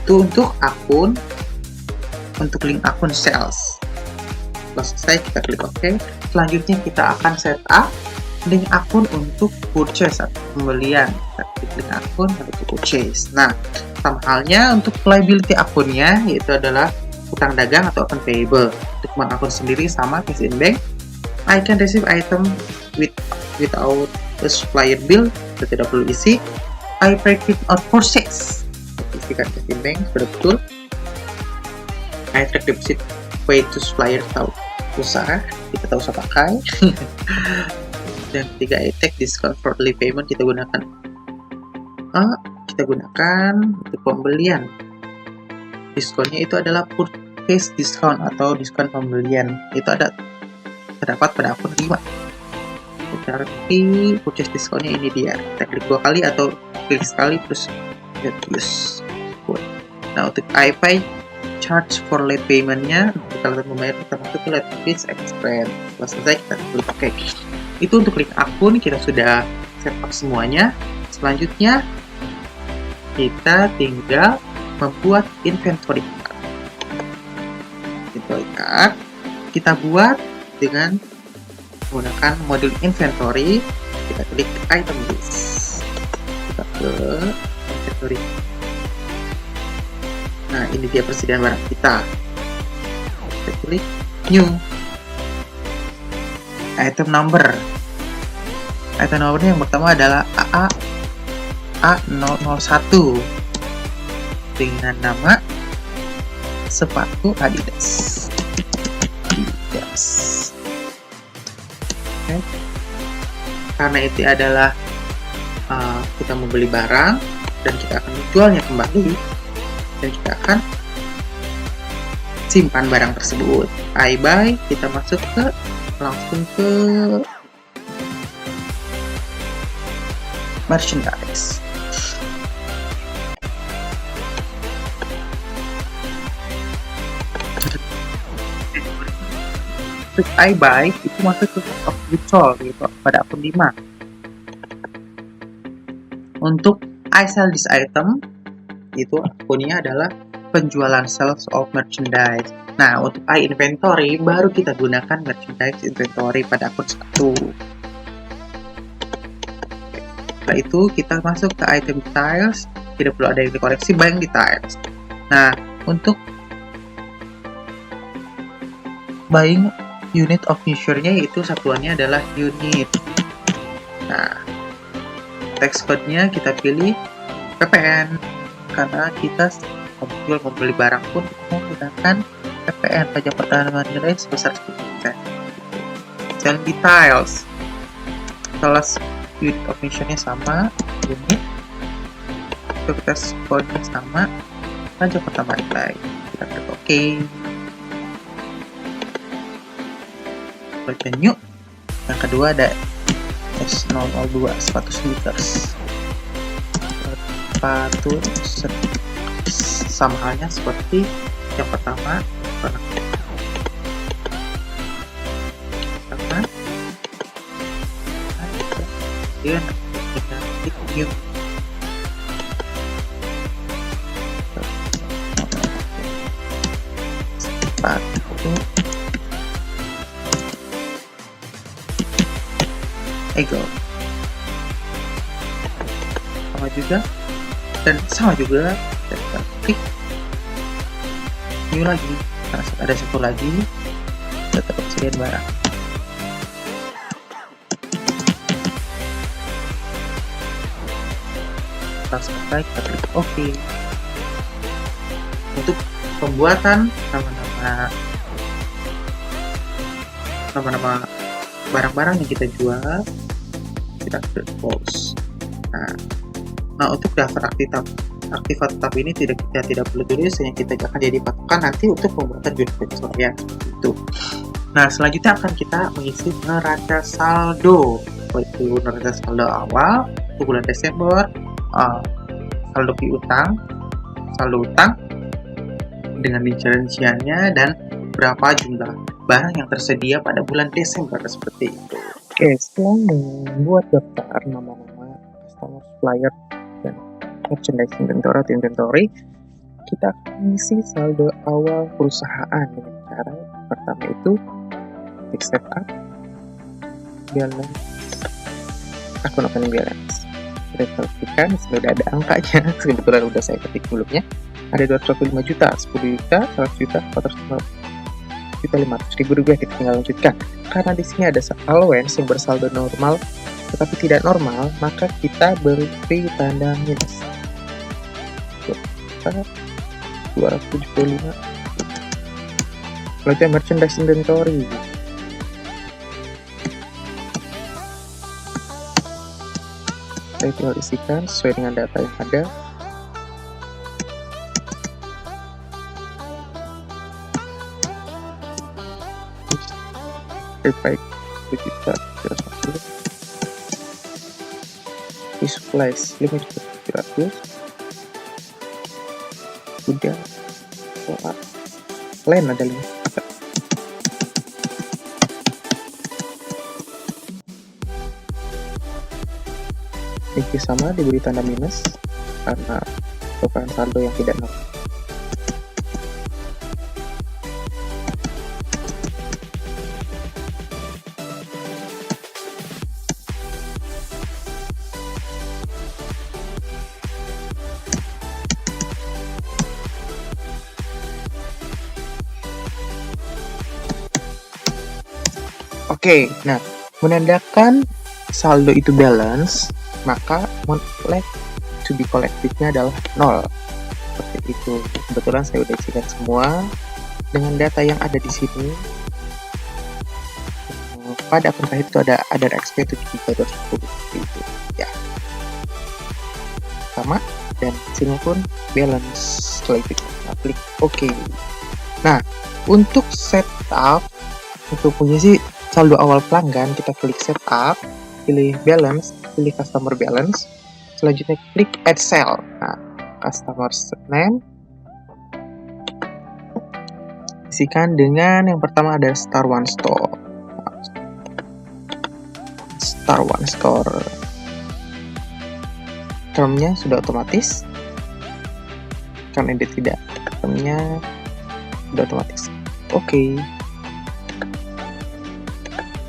Itu untuk akun, untuk link akun sales. Setelah selesai kita klik OK. Selanjutnya kita akan setup link akun untuk purchase atau pembelian. Kita klik link akun untuk purchase. Nah, sama halnya untuk liability akunnya, yaitu adalah utang dagang atau akun payable. Untuk bank akun sendiri sama cash in bank. I can receive item without a supplier bill, kita tidak perlu isi. I break it out purchase, isikan cash in bank sudah betul. I track deposit paid to supplier atau usaha, kita tak usah pakai. Dan ketiga, I take discount for early payment, kita gunakan untuk pembelian. Diskonnya itu adalah purchase discount atau diskon pembelian. Itu terdapat pada akun 5. Berarti purchase diskonnya ini dia. Kita klik 2 kali atau klik sekali terus use. Nah, untuk iPay charge for late payment-nya, kalau kita membayar pertama itu late fees expense. Setelah selesai kita klik OK. Itu untuk link akun kita sudah setup semuanya. Selanjutnya kita tinggal membuat inventory card. Inventory card kita buat dengan menggunakan modul inventory. Kita klik item list, kita ke inventory. Nah, ini dia persediaan barang kita. Kita klik new, item number. Item numbernya yang pertama adalah A001 dengan nama sepatu Adidas. Okay. Karena itu adalah kita membeli barang dan kita akan menjualnya kembali, dan kita akan simpan barang tersebut. I buy, kita masuk langsung ke merchandise. klik I buy itu masuk ke cost of goods sold gitu pada akun 5. Untuk I sell this item itu akunnya adalah penjualan sales of merchandise. Nah, untuk I inventory baru kita gunakan merchandise inventory pada akun 1. Setelah itu kita masuk ke item details, tidak perlu ada yang dikoreksi, buying details. Nah, untuk buying unit of measure-nya yaitu satuannya adalah unit. Nah, text code-nya kita pilih PPN karena kita menjual membeli barang pun menggunakan PPN, pajak pertambahan nilai sebesar 10%. Selling details, kelas unit of measure-nya sama, unit, text code-nya sama, pajak pertambahan nilai. Kita klik OK. Baca new. Yang kedua ada S002 sepatu sneakers. Sepatu sama halnya seperti yang pertama, sama kemudian kita klik new. Sepatu ego sama juga dan kita klik new lagi karena ada satu lagi tetap persediaan barang. Langsung kita klik OK. Untuk pembuatan nama-nama barang-barang yang kita jual kita klik close. Nah, untuk daftar aktifat tetap ini kita tidak perlu tulis, hanya kita akan jadi patokan nanti untuk pembuatan unit penyesuaian itu. Nah, selanjutnya akan kita mengisi neraca saldo, yaitu neraca saldo awal untuk bulan Desember, saldo piutang, saldo utang dengan rinciannya dan berapa jumlah barang yang tersedia pada bulan Desember seperti itu. Oke, setelah membuat daftar nama-nama customer, supplier, dan merchandise inventory, kita akan mengisi saldo awal perusahaan dengan cara pertama itu klik setup, balance, akun opening balance. Kita pastikan sudah ada angkanya, kebetulan udah saya ketik sebelumnya. Ada 225 juta, 10 juta, 100 juta, 450 juta, 500 ribu rupiah. Kita tinggal lanjutkan. Karena di sini ada allowance yang bersaldo normal tetapi tidak normal, maka kita beri tanda minus. 275. Selanjutnya merchandise inventory. Saya tinggal isikan sesuai dengan data yang ada. Baik, kita supplies 5.700.000 udah lain ada 5 juta. Ini sama diberi tanda minus karena merupakan saldo yang tidak normal. Oke, nah menandakan saldo itu balance, maka like to be collected-nya adalah 0. Seperti itu. Kebetulan saya udah isikan semua dengan data yang ada di sini. Pada akun terakhir itu ada XP 7.210 itu ya. Sama dan sini pun balance. Setelah itu kita klik OK. Nah, untuk setup untuk mengisi saldo awal pelanggan, kita klik setup, pilih balance, pilih customer balance, selanjutnya klik add cell. Nah, customer name, di isikan dengan yang pertama ada Star One Store. Star One Store. Termnya sudah otomatis. Kan edit tidak. Termnya sudah otomatis. Oke.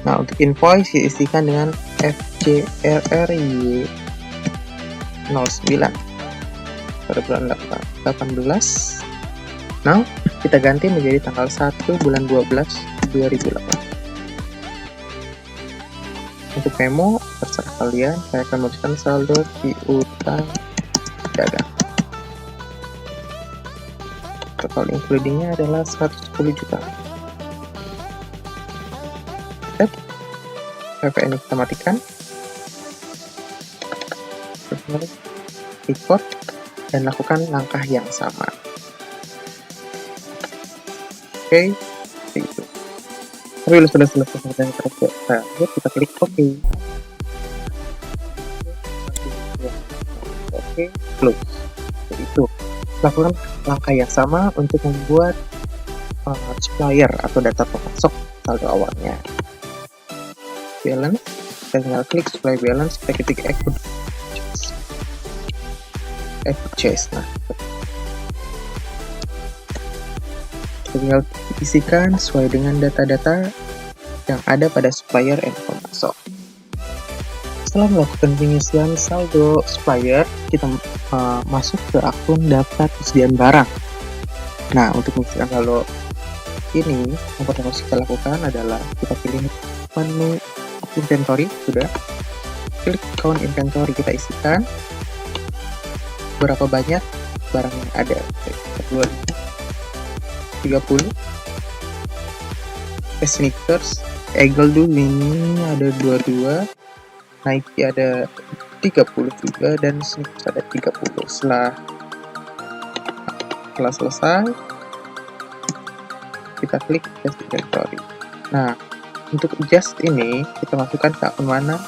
Nah, untuk invoice diisikan dengan FJRRY 09 pada bulan 18. Nah, kita ganti menjadi tanggal 1 bulan 12 2008. Untuk memo, terserah kalian, saya akan menuliskan saldo piutang dagang. Total includingnya adalah 110 juta. PPN kita matikan. Record dan lakukan langkah yang sama. Oke, itu. Tapi sudah selesai dengan tersebut, kita klik OK. Oke, close. Jadi itu. Lakukan langkah yang sama untuk membuat supplier atau data pemasok saldo awalnya. Balance, kita tinggal klik supply balance, kita ketik purchase. Nah, kita tinggal isikan sesuai dengan data-data yang ada pada supplier and pemasok. Setelah melakukan pengisian saldo supplier, kita masuk ke akun daftar persediaan barang. Nah, untuk mengisikan saldo ini, yang pertama harus kita lakukan adalah kita pilih menu inventory, sudah klik count inventory, kita isikan berapa banyak barang yang ada. 30 sneakers, Eagle dulu ini ada 22, Nike ada 33 dan sneakers ada 30. Setelah selesai, kita klik adjust inventory. Nah, untuk adjust ini kita masukkan ke akun mana,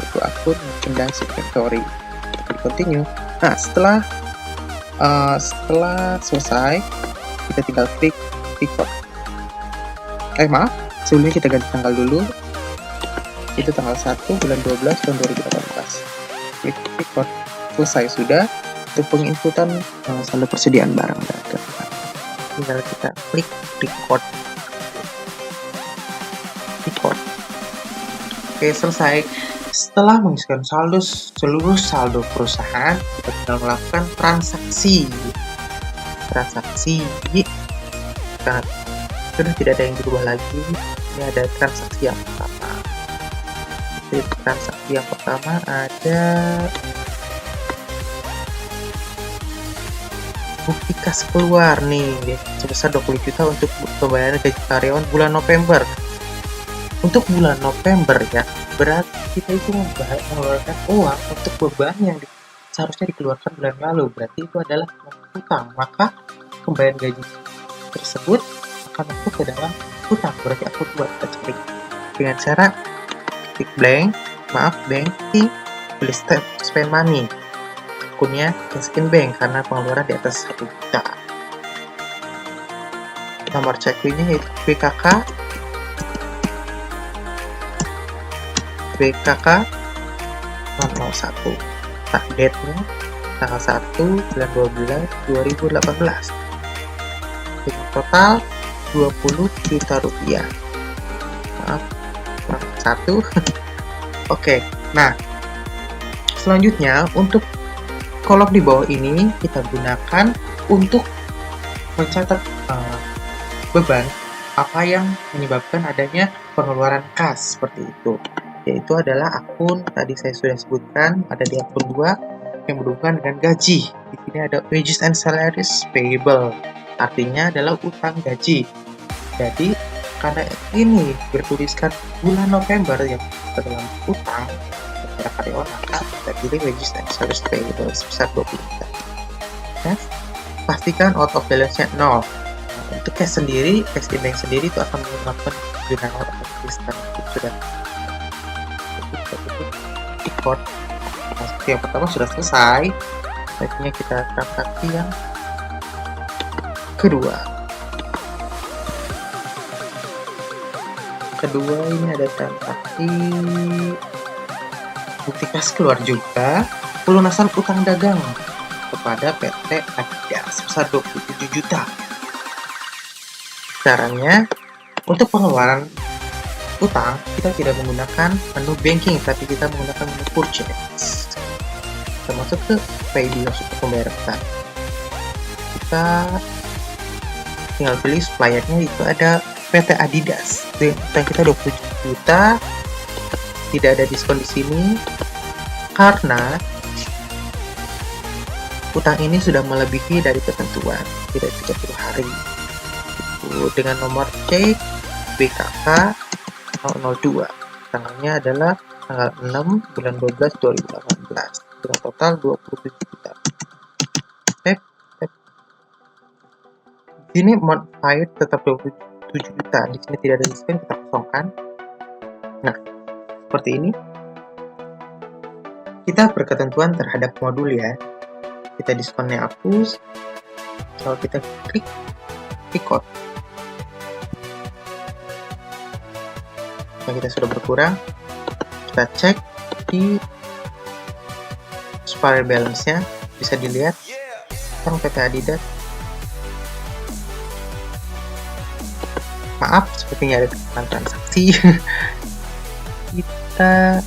yaitu akun merchandise inventory. Kita continue. Nah, setelah selesai, kita tinggal klik record. Sebelumnya kita ganti tanggal dulu. Itu tanggal 1 bulan 12 tahun 2018. Klik record. Selesai sudah untuk penginputan saldo persediaan barang dagang. Tinggal kita klik record. Oke, selesai. Setelah mengisikan seluruh saldo perusahaan, kita tinggal melakukan transaksi. Nah, sudah tidak ada yang berubah lagi. Ini ada transaksi yang pertama. Transaksi yang pertama ada bukti kas keluar nih, sebesar 20 juta untuk pembayaran gaji karyawan bulan November. Untuk bulan November ya, berarti kita itu mengeluarkan uang untuk beban yang seharusnya dikeluarkan bulan lalu. Berarti itu adalah utang. Maka pembayaran gaji tersebut akan masuk ke dalam utang. Berarti aku buat cari dengan cara klik banking, pilih spend money. Akunnya Keskin Bank karena pengeluaran di atas 1 juta. Nomor check-in-nya yaitu BKK 001. Nah, date-nya tanggal 1 bulan 12 2018. Dengan total 20 juta rupiah. Maaf, kurang 1. Oke, nah selanjutnya untuk kolom di bawah ini kita gunakan untuk mencatat beban apa yang menyebabkan adanya pengeluaran kas seperti itu. Yaitu adalah akun tadi saya sudah sebutkan, ada di akun 2 yang berhubungan dengan gaji. Di sini ada wages and salaries payable, artinya adalah utang gaji. Jadi karena ini bertuliskan bulan November yang dalam utang kepada karyawan, maka kita pilih wages and salaries payable sebesar 20 juta. Nah, pastikan out of balance-nya 0. Untuk cash sendiri, cash in bank sendiri itu akan melakukan gunakan otomatis dan itu sudah record. Transaksi yang pertama sudah selesai. Selanjutnya kita transaksi yang kedua. kedua ini ada transaksi bukti kas keluar juga, pelunasan utang dagang kepada PT Adidas sebesar 27 juta. Caranya, untuk pengeluaran utang, kita tidak menggunakan menu banking, tapi kita menggunakan menu purchase. Kita masuk ke PayBios untuk pembayaran utang. Kita tinggal pilih suppliernya, itu ada PT Adidas. Utang kita 27 juta, tidak ada diskon di sini karena utang ini sudah melebihi dari ketentuan, tidak 30 hari. Dengan nomor cek BKK 002, tanggalnya adalah tanggal 6 bulan 12 2018 dengan total 27 juta. Di sini modified tetap 27 juta, di sini tidak ada diskon, kita kosongkan. Nah, seperti ini. Kita berketentuan terhadap modul ya. Kita diskonnya hapus. Kalau kita klik record, nah, kita sudah berkurang. Kita cek di supplier balance-nya, bisa dilihat utang PT Adidas. Maaf, sepertinya ada kesalahan transaksi. Kita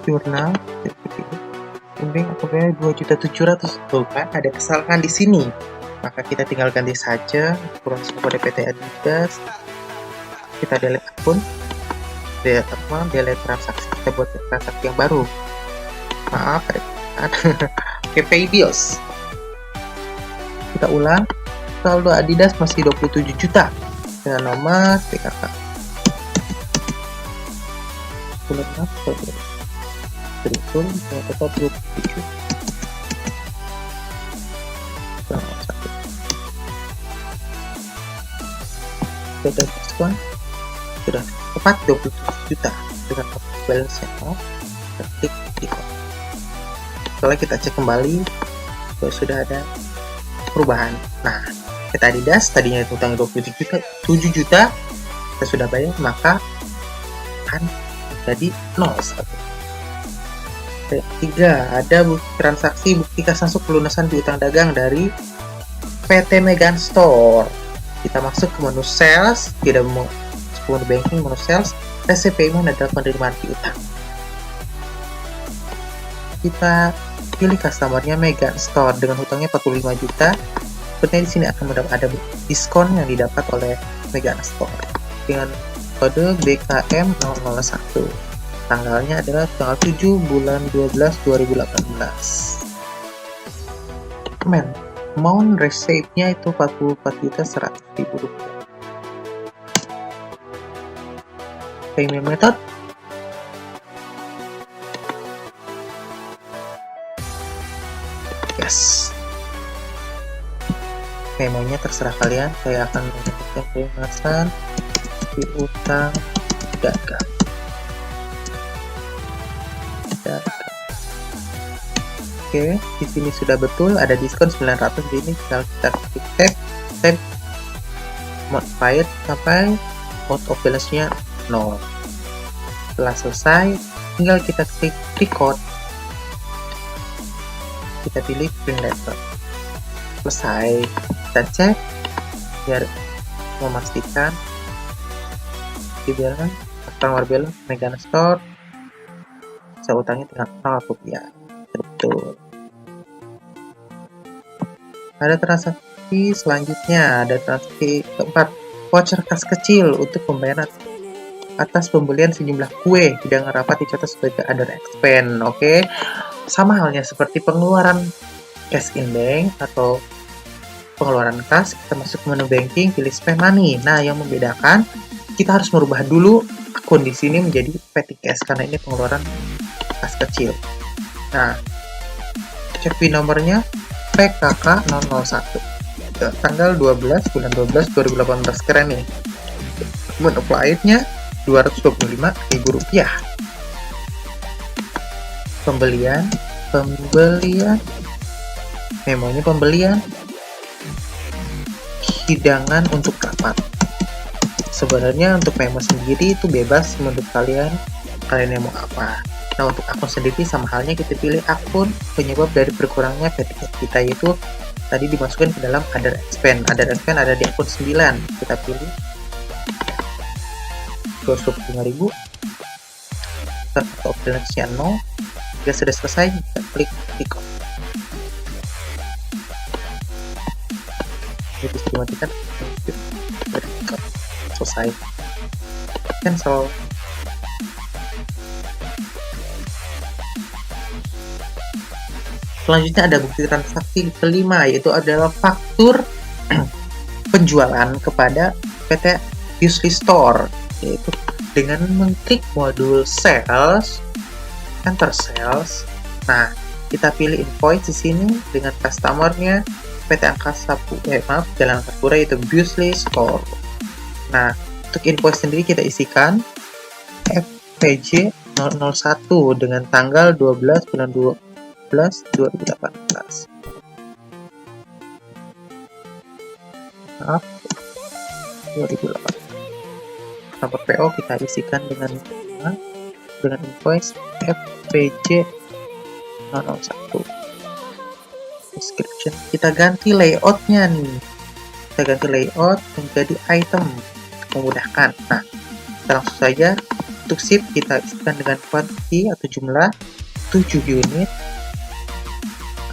jurnal bimbing apabila 2.700.000, tuh kan ada kesalahan di sini, maka kita tinggal ganti saja ukuran pada PT Adidas. Kita delete akun, delete transaksi, kita buat transaksi yang baru. Maaf, oke, PayBios. Kita ulang, saldo Adidas masih 27 juta dengan nomor BKK. Betul, total 27. Sudah diskon, sudah tepat 27 juta dengan balance yang klik record. Setelah kita cek kembali, sudah ada perubahan. Nah, PT Adidas tadinya utang 27 juta, 7 juta kita sudah bayar, maka akan jadi 0. Ketiga, ada transaksi bukti kas masuk pelunasan di utang dagang dari PT Megan Store. Kita masuk ke menu sales, tidak mau menu banking, menu sales, receipt payment adalah penerimaan piutang. Kita pilih customernya Megan Store dengan hutangnya 45 juta. Sepertinya di sini akan ada diskon yang didapat oleh Megan Store dengan kode BKM 001. Tanggalnya adalah tanggal 7 bulan 12 2018. Amount receipt-nya itu 44.100.000 rupiah. Payment method, yes. Payment-nya terserah kalian. Saya akan menggunakan pelunasan piutang dagang. Oke, di sini sudah betul ada diskon 900 di ini. Tinggal kita klik tab modified sampai out of balance-nya 0. Setelah selesai, tinggal kita klik record. Kita pilih print letter. Selesai. Kita cek biar memastikan di balance customer balance Megan Store saya utangnya dengan 0 rupiah. Betul. Ada transaksi selanjutnya, ada transaksi keempat, voucher kas kecil untuk pembayaran atas pembelian sejumlah kue tidak rapat dicatat sebagai other expense. Oke, sama halnya seperti pengeluaran cash in bank atau pengeluaran kas, kita masuk ke menu banking, pilih spend money. Nah, yang membedakan kita harus merubah dulu akun di sini menjadi petty cash karena ini pengeluaran kas kecil. Nah, cek PIN nomornya PKK 001. tanggal 12 bulan 12 2018. Keren nih. Kemudian applied-nya Rp225.000. Pembelian, memonya pembelian, hidangan untuk rapat. Sebenarnya untuk memo sendiri itu bebas menurut kalian yang mau apa. Nah, untuk akun sendiri sama halnya kita pilih akun. Penyebab dari berkurangnya VTF kita itu tadi dimasukkan ke dalam other expense. Other expense ada di akun 9. Kita pilih 225.000. Kita optionnya 0. Jika sudah selesai, kita klik off. Ini bisa dimatikan. Selesai. Cancel. Selanjutnya ada bukti transaksi kelima, yaitu adalah faktur penjualan kepada PT Useley Store, yaitu dengan mengklik modul sales, enter sales. Nah, kita pilih invoice di sini dengan customer-nya PT Jalan Angkasa yaitu Useley Store. Nah, untuk invoice sendiri kita isikan FPJ 001 dengan tanggal 12 bulan 2018. Maaf, 2008. Nomor PO kita isikan dengan invoice FPJ 001. Description kita ganti layoutnya nih. Kita ganti layout menjadi item memudahkan. Nah, kita langsung saja untuk ship kita isikan dengan quantity atau jumlah 7 unit.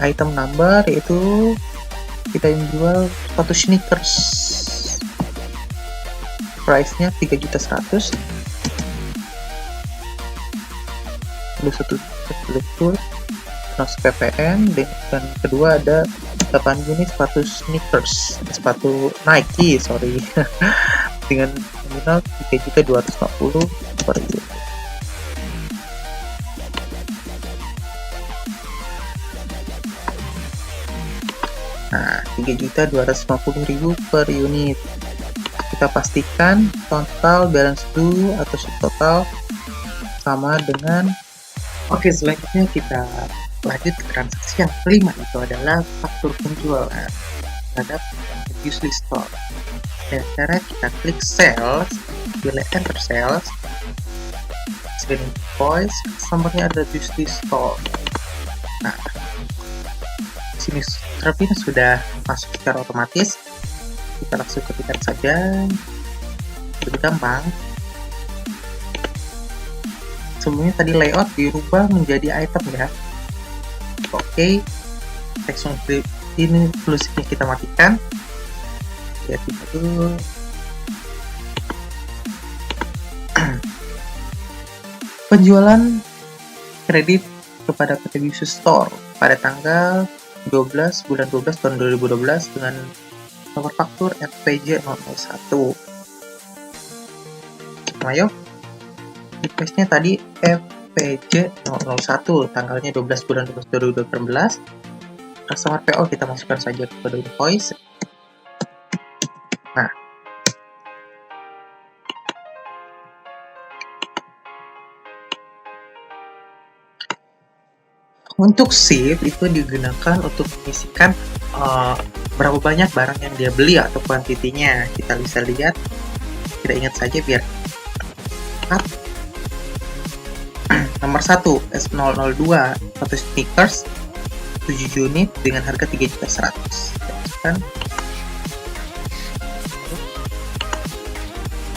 Item number yaitu kita menjual sepatu sneakers. Price-nya 3.100.000. Lalu satu betul terus PPN, dan kedua ada 8 unit sepatu sneakers, sepatu Nike dengan nominal 3.250.000 per unit. Nah, 3.250.000 per unit. Kita pastikan total balance due atau subtotal sama dengan. Oke, selanjutnya kita lanjut ke transaksi yang kelima, itu adalah faktur penjualan terhadap Useley Store. Dengan cara kita klik sales, pilih enter sales, screen invoice, customer-nya ada Useley Store. Nah, sini terpilih sudah masuk secara otomatis. Kita langsung ketikkan saja, lebih gampang. Semuanya tadi layout dirubah menjadi item ya. Oke, text ini inclusive-nya kita matikan. Lihat dulu. Penjualan kredit kepada PT Useley Store pada tanggal 12 bulan 12 tahun 2012 dengan nomor faktur FPJ 001. Ayo, request-nya tadi FPJ 001, tanggalnya 12 bulan 12 2018. Customer PO kita masukkan saja kepada invoice. Nah, untuk ship itu digunakan untuk mengisikan berapa banyak barang yang dia beli atau kuantitinya. Kita bisa lihat, kita ingat saja biar cepat. Nomor 1 S002 satu sneakers 7 unit dengan harga 3.100.000.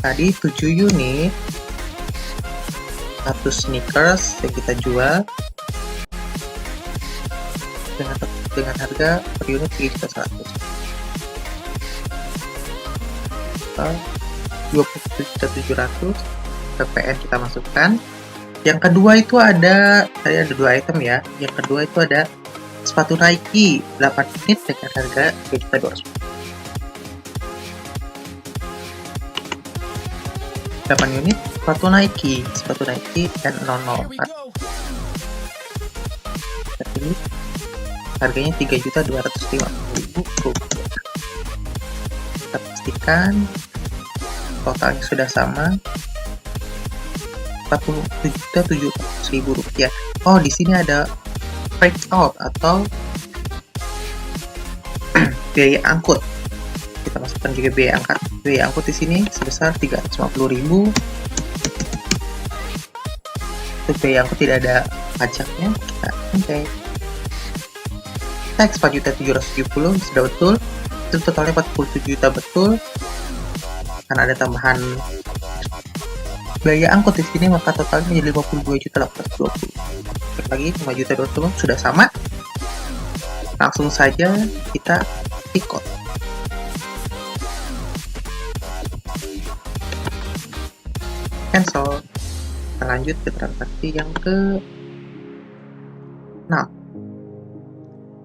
Tadi 7 unit satu sneakers yang kita jual dengan harga per unit 3.100.000. 27.700. PPN kita masukkan. Yang kedua itu ada, tadi ada 2 item ya. Yang kedua itu ada sepatu Nike 8 unit dengan harga 3.200.000. 8 unit sepatu Nike N004. Jadi harganya 3.250.000 rupiah. pastikan totalnya sudah sama, 47.700.000 rupiah. Oh, di sini ada break out atau biaya angkut. Kita masukkan juga biaya angkut di sini sebesar 350.000. Untuk biaya angkut tidak ada pajaknya, kita oke. Tax 4.770 sudah betul. Itu totalnya 47 juta betul. Karena ada tambahan biaya angkut di sini, maka totalnya menjadi 52.820. Lagi 5.220 sudah sama. Langsung saja kita ikut. Cancel. Kita lanjut ke transaksi yang ke 6.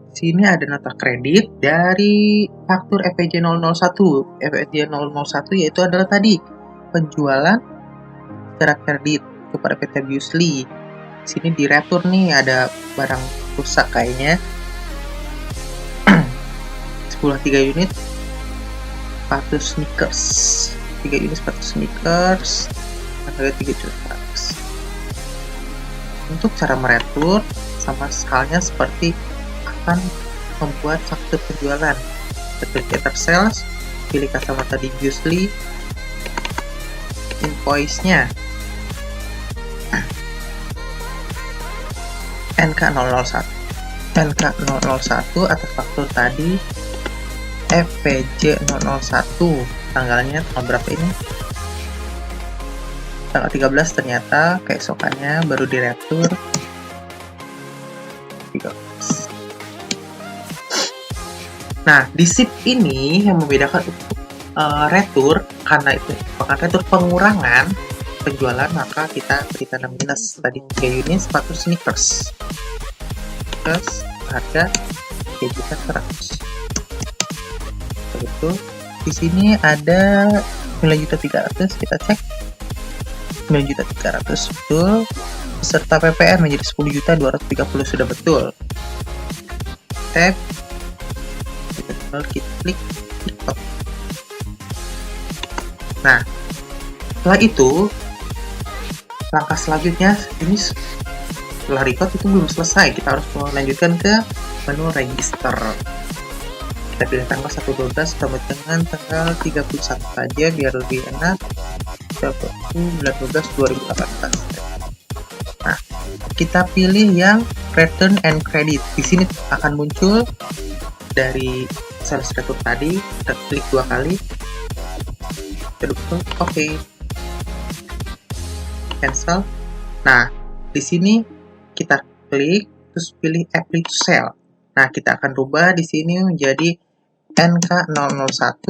Sini ada nota kredit dari faktur FPJ 001. FPJ 001 yaitu adalah tadi penjualan secara kredit kepada PT Busli. Sini di retur nih ada barang rusak kayaknya. 10 3 unit sepatu sneakers. 3 unit sepatu sneakers. Harga 3 juta. Untuk cara meretur sama halnya seperti akan membuat faktur penjualan. Ketik enter sales, pilih kacamata di Busli, invoice-nya NK001 atas faktur tadi FPJ 001. Tanggalnya tanggal berapa ini? Tanggal 13 ternyata, keesokannya baru diretur 13. Nah, di SIP ini yang membedakan untuk retur, karena itu bukan retur pengurangan penjualan, maka kita beri tanda minus. Tadi 3 unit sepatu sneakers. Terus harga 3.100.000. Begitu. Di sini ada 9.300.000, kita cek 9.300.000 betul, beserta PPN menjadi 10.230.000 sudah betul. Tab, kita tinggal klik record. Nah, setelah itu langkah selanjutnya ini setelah record itu belum selesai, kita harus melanjutkan ke menu register. Kita pilih tanggal 1/12 sampai dengan tanggal 31 saja biar lebih enak. Bulan 12 2018. Nah, kita pilih yang return and credit. Di sini akan muncul dari sales return tadi. Kita klik 2 kali. Betul, oke. Cancel. Nah, di sini kita klik terus pilih apply to sell. Nah, kita akan rubah di sini menjadi NK001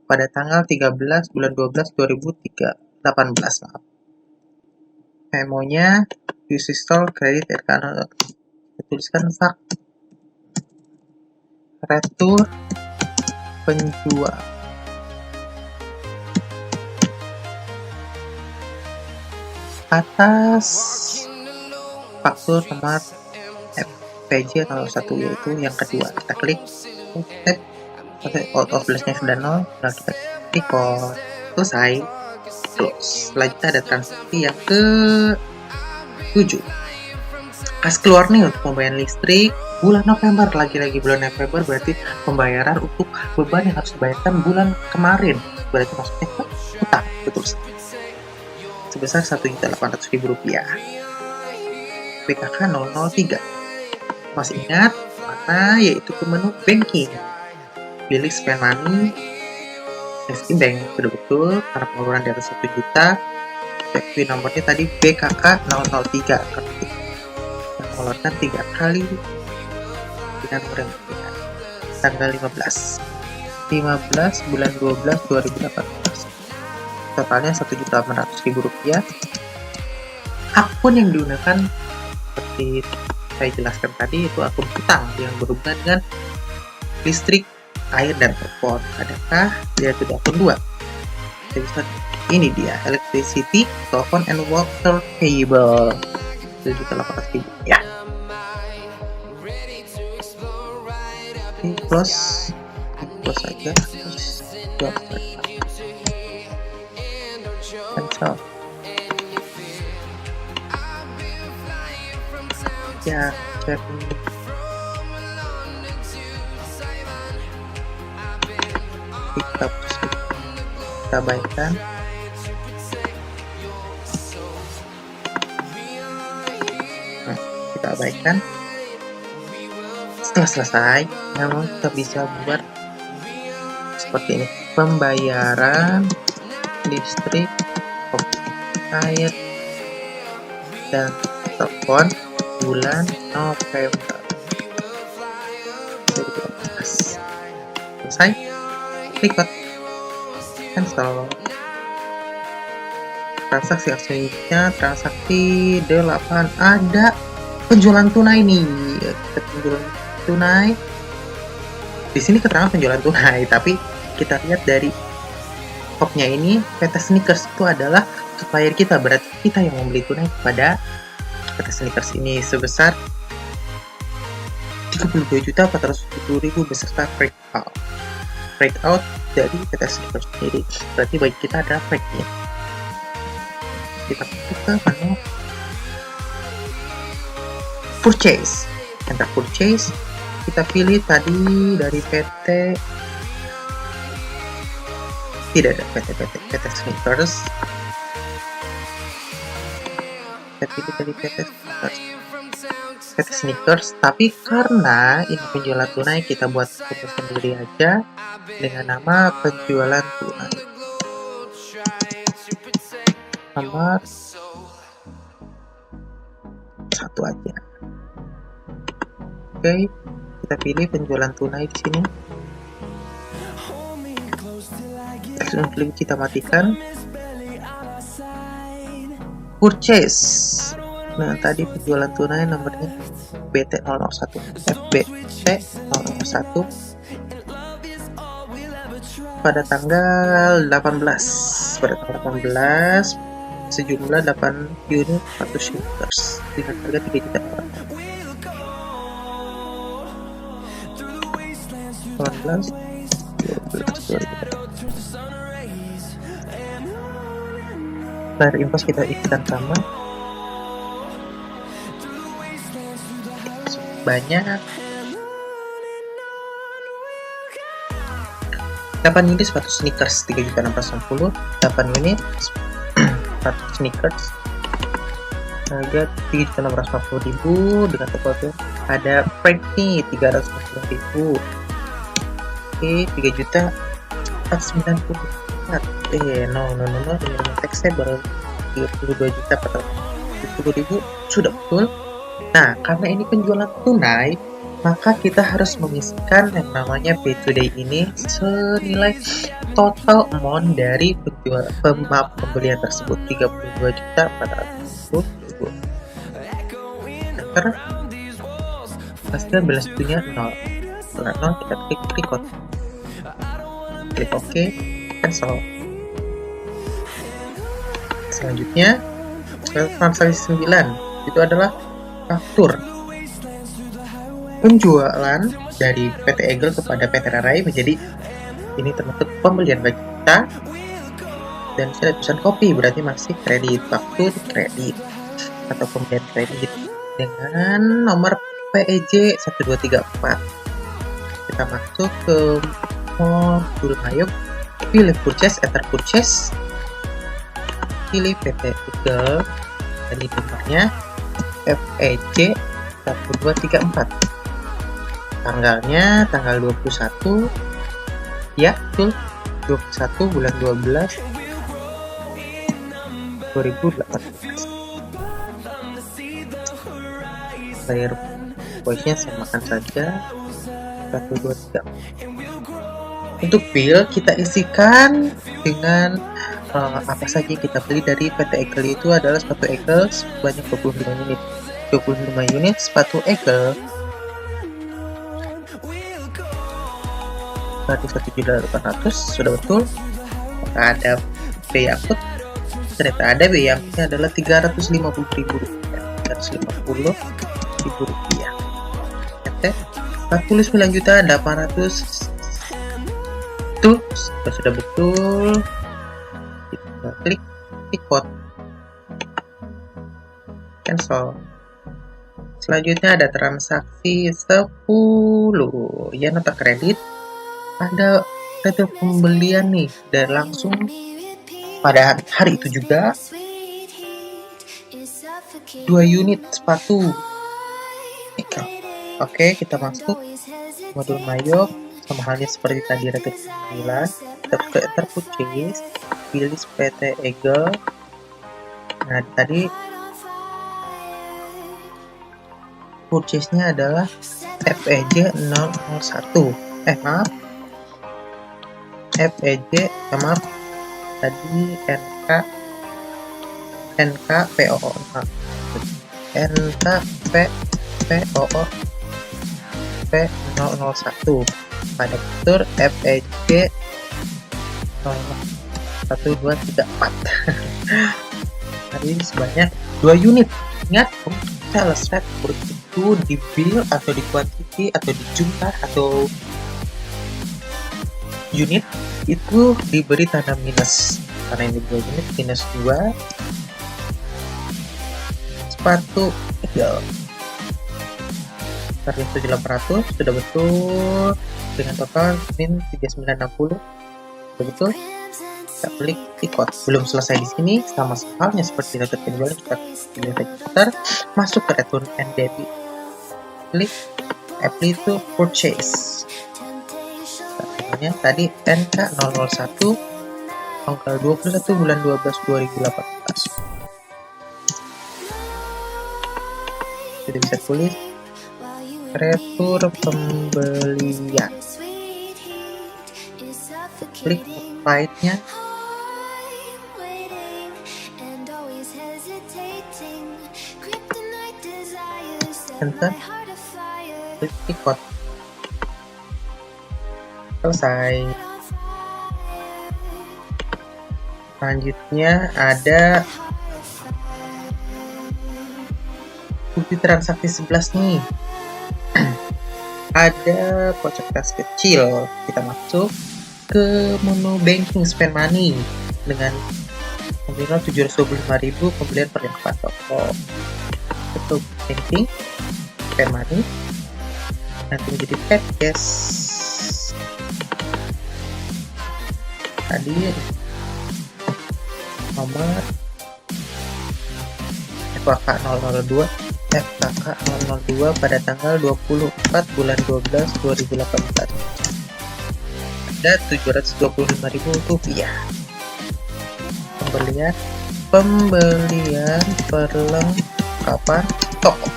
pada tanggal 13 bulan 12 2018. Maaf. Memonya use store credit NK001. Tuliskan fakt retur penjual atas faktur nomor FPJ 01 yaitu yang kedua. Kita klik out of list-nya sudah 0, lalu kita record, selesai, close. Selanjutnya ada transaksi yang ke 7. Kas keluar nih untuk pembayaran listrik bulan November, lagi-lagi bulan November berarti pembayaran untuk beban yang harus dibayarkan bulan kemarin, berarti maksudnya utang, betul sebesar Rp1.800.000. PKK 003. Masih ingat mana? Yaitu ke menu banking. Pilih spend money, Exim Bank sudah betul karena pengeluaran di atas 1 juta. Cek PIN nomornya tadi BKK 003 karena yang mengeluarkan 3 kali dengan nomor yang berbeda. Tanggal 15 bulan 12 2018. Totalnya Rp1.800.000. Akun yang digunakan seperti saya jelaskan tadi itu akun utang yang berhubungan dengan listrik, air, dan telepon. Adakah dia itu akun 2? Ini dia electricity, telepon, and water payable. Rp7.800.000 ya. Oke, close saja. cancel. Ya, cek kita baikkan. Nah, kita abaikan. Setelah selesai, namun kita bisa buat seperti ini: pembayaran listrik, air, dan telepon bulan November. Jadi kita pas selesai, record, cancel. Transaksi selanjutnya, transaksi 8, ada penjualan tunai nih. Penjualan tunai di sini keterangan penjualan tunai, tapi kita lihat dari shopnya ini, PT Sneakers itu adalah supplier kita, berarti kita yang membeli tunai kepada PT Sneakers ini sebesar 32.470.000 beserta breakout dari PT Sneakers sendiri. Berarti bagi kita ada breaknya. Kita masuk ke menu purchase, enter purchase, kita pilih tadi dari PT, tidak ada PT Sneakers, kita pilih dari PT Sneakers, tapi karena ini penjualan tunai, kita buat foto sendiri aja dengan nama penjualan tunai, nomor 1 aja. Oke, kita pilih penjualan tunai di sini. Langsung kita matikan. Purchase. Nah, tadi penjualan tunai nomornya BT001, FBT001 pada tanggal 18. Pada tanggal 18 sejumlah 8 unit 100 sneakers dengan harga 3 juta. 18 12 bayar impos kita ikutan sama banyak 8 unit sepatu sneakers 3.690, 8 unit sepatu sneakers harga 3.650.000 dengan total ada prank nih 350.000. Oke, 3.490.000. No, ini teksnya baru 32.470.000 sudah betul. Nah, karena ini penjualan tunai, maka kita harus mengisikan yang namanya pay today ini senilai total amount dari pembelian tersebut 32.440.000. Enter. Pastikan balance punya 0. Setelah 0 kita klik record. Klik OK, cancel. Selanjutnya transaksi 9 itu adalah faktur penjualan dari PT Eagle kepada PT Rarai menjadi ini termasuk pembelian bagi kita dan saya tulisan kopi berarti masih kredit, faktur kredit atau pembelian kredit dengan nomor PEJ 1234. Kita masuk ke modul Mayop, pilih purchase, enter purchase, pilih PT Eagle dan ini nomornya FEJ 1234. Tanggalnya tanggal 21 ya betul 21 bulan 12 2018. Bayar voice-nya saya makan saja 123. Untuk bill kita isikan dengan apa saja yang kita beli dari PT Eagle. Itu adalah sepatu Eagle sebanyak 25 unit sepatu Eagle berarti 1.800 sudah betul. Ada biaya angkut, ternyata ada biaya angkutnya adalah 350.000 rupiah. 350.000 rupiah. 49.800 tuh sudah betul, kita klik checkout, cancel. Selanjutnya ada transaksi 10 yen atau kredit. Ada pembelian nih dan langsung pada hari itu juga 2 unit sepatu. Oke, kita masuk modul Mayop, sama halnya seperti tadi rate 9. Kita ke enter purchase, pilih PT Eagle. Nah, tadi purchase-nya adalah FEJ 001. Maaf. Tadi NKPOO. NKPOO P001 pada fitur FEJ 01234. Hari ini sebanyak 2 unit. Ingat, sales rate itu di bill atau di quantity atau di jumlah atau unit itu diberi tanda minus, karena ini 2 unit minus 2 sepatu Eagle. Target 7800 sudah betul, dengan total min 3960 sudah betul. Kita klik checkout. Belum selesai di sini, sama halnya seperti return penjualan, kita pilih register, masuk ke return and debit, klik apply to purchase. Tadi NK001 tanggal 21 bulan 12 2018. Jadi bisa tulis retur pembelian, klik apply-nya, enter, klik checkout. Selesai. Selanjutnya ada bukti transaksi 11 nih. Ada kotak tas kecil. Kita masuk ke menu banking spend money dengan nominal 725.000, pembelian perlengkapan toko. Untuk banking spend money nanti menjadi paid cash. Tadi nomor FKK 002 pada tanggal 24 bulan 12 2018 ada 725.000 rupiah. Pembelian perlengkapan toko.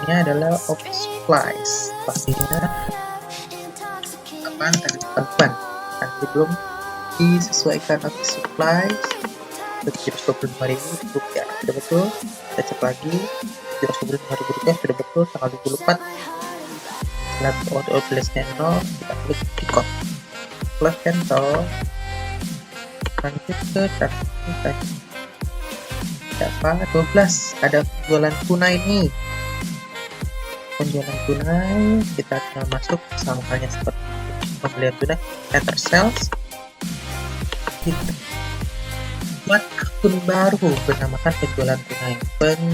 Ini adalah office supplies, pastinya teman-teman nanti belum disesuaikan office supplies 725.000 rupiah sudah betul. Kita cek lagi 725.000 rupiah sudah betul, tanggal 24. Setelah order place-nya 0, kita klik checkout, plus cancel. Lanjut ke transaksi dapat 12. Ada penjualan tunai nih. Penjualan tunai kita tinggal masuk sama halnya seperti pembelian tunai, enter sales. Kita buat akun baru bernamakan penjualan tunai. Penjualan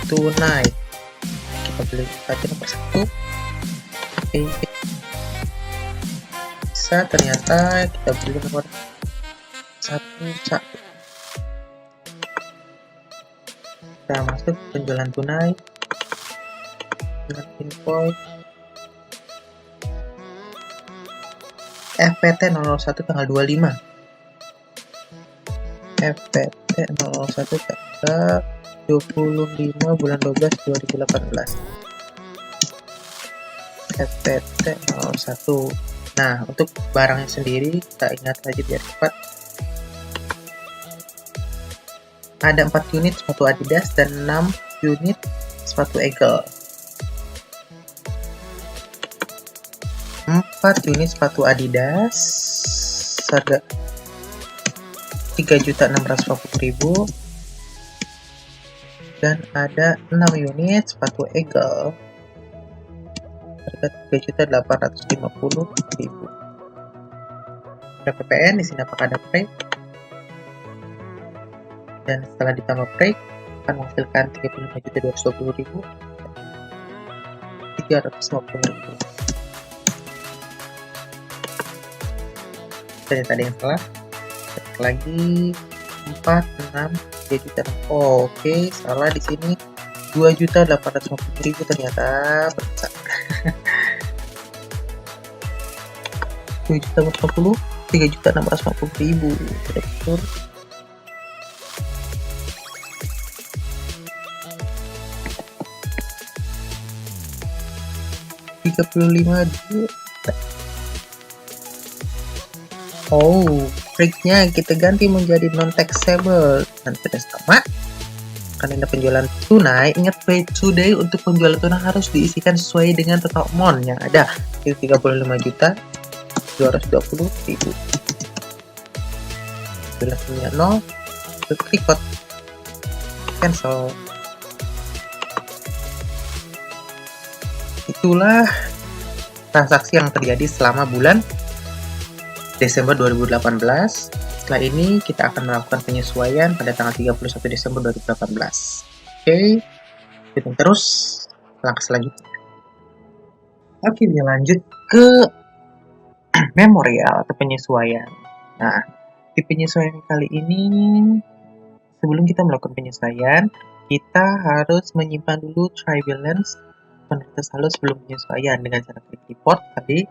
tunai. Kita beli saja nomor 1. Bisa ternyata kita beli nomor 1. Kita masuk penjualan tunai dengan invoice FPT 001 tanggal 25. FPT 001 tanggal 25 bulan 12 2018. FPT 01. Nah, untuk barangnya sendiri kita ingat aja biar cepat. Ada 4 unit sepatu Adidas dan 6 unit sepatu Eagle. 4 unit sepatu Adidas harga 3.650.000 dan ada 6 unit sepatu Eagle kita 3.850.000. Ada PPN di sini, apakah ada break? Dan setelah ditambah break akan menghasilkan 35.220.000, 350.000. Ternyata ada yang salah. Cek lagi 4, 6, 3 juta. Oh, oke, salah di sini. 2.850.000 ternyata besar. 2.450, 3.650.000. Sudah betul. $35 juta. Oh, breaknya kita ganti menjadi non-taxable dan tidak sama. Karena ada penjualan tunai, ingat pay today untuk penjualan tunai harus diisikan sesuai dengan total amount yang ada, itu 35.220.000. Bila punya 0, klik record, cancel. Itulah transaksi yang terjadi selama bulan Desember 2018. Setelah ini kita akan melakukan penyesuaian pada tanggal 31 Desember 2018. Oke, hitung terus langkah selanjutnya. Oke, kita lanjut ke memorial atau penyesuaian. Nah, di penyesuaian kali ini, sebelum kita melakukan penyesuaian, kita harus menyimpan dulu trial balance penerimaan saldo sebelum penyesuaian dengan cara klik report tadi,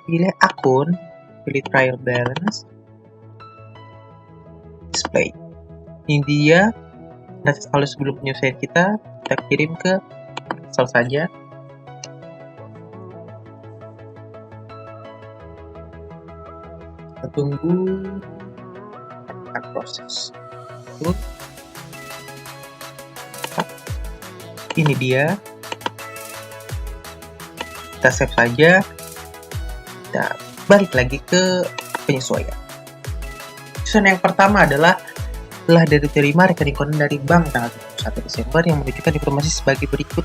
pilih akun, pilih trial balance, display. Ini dia data saldo sebelum penyesuaian kita kirim ke Excel saja. Kita tunggu akan proses. Ini dia. Kita save saja. Kita balik lagi ke penyesuaian. Penyesuaian yang pertama adalah telah diterima rekening konon dari bank tanggal 31 Desember yang menunjukkan informasi sebagai berikut.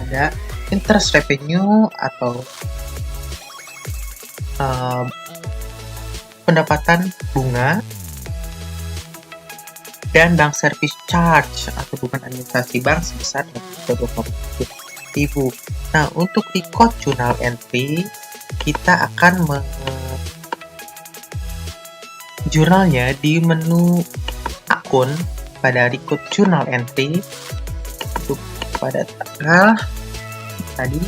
Ada interest revenue atau pendapatan bunga, dan bank service charge atau beban administrasi bank sebesar 20.000. Nah, untuk record journal entry, kita akan jurnalnya di menu akun pada record journal entry untuk pada tanggal tadi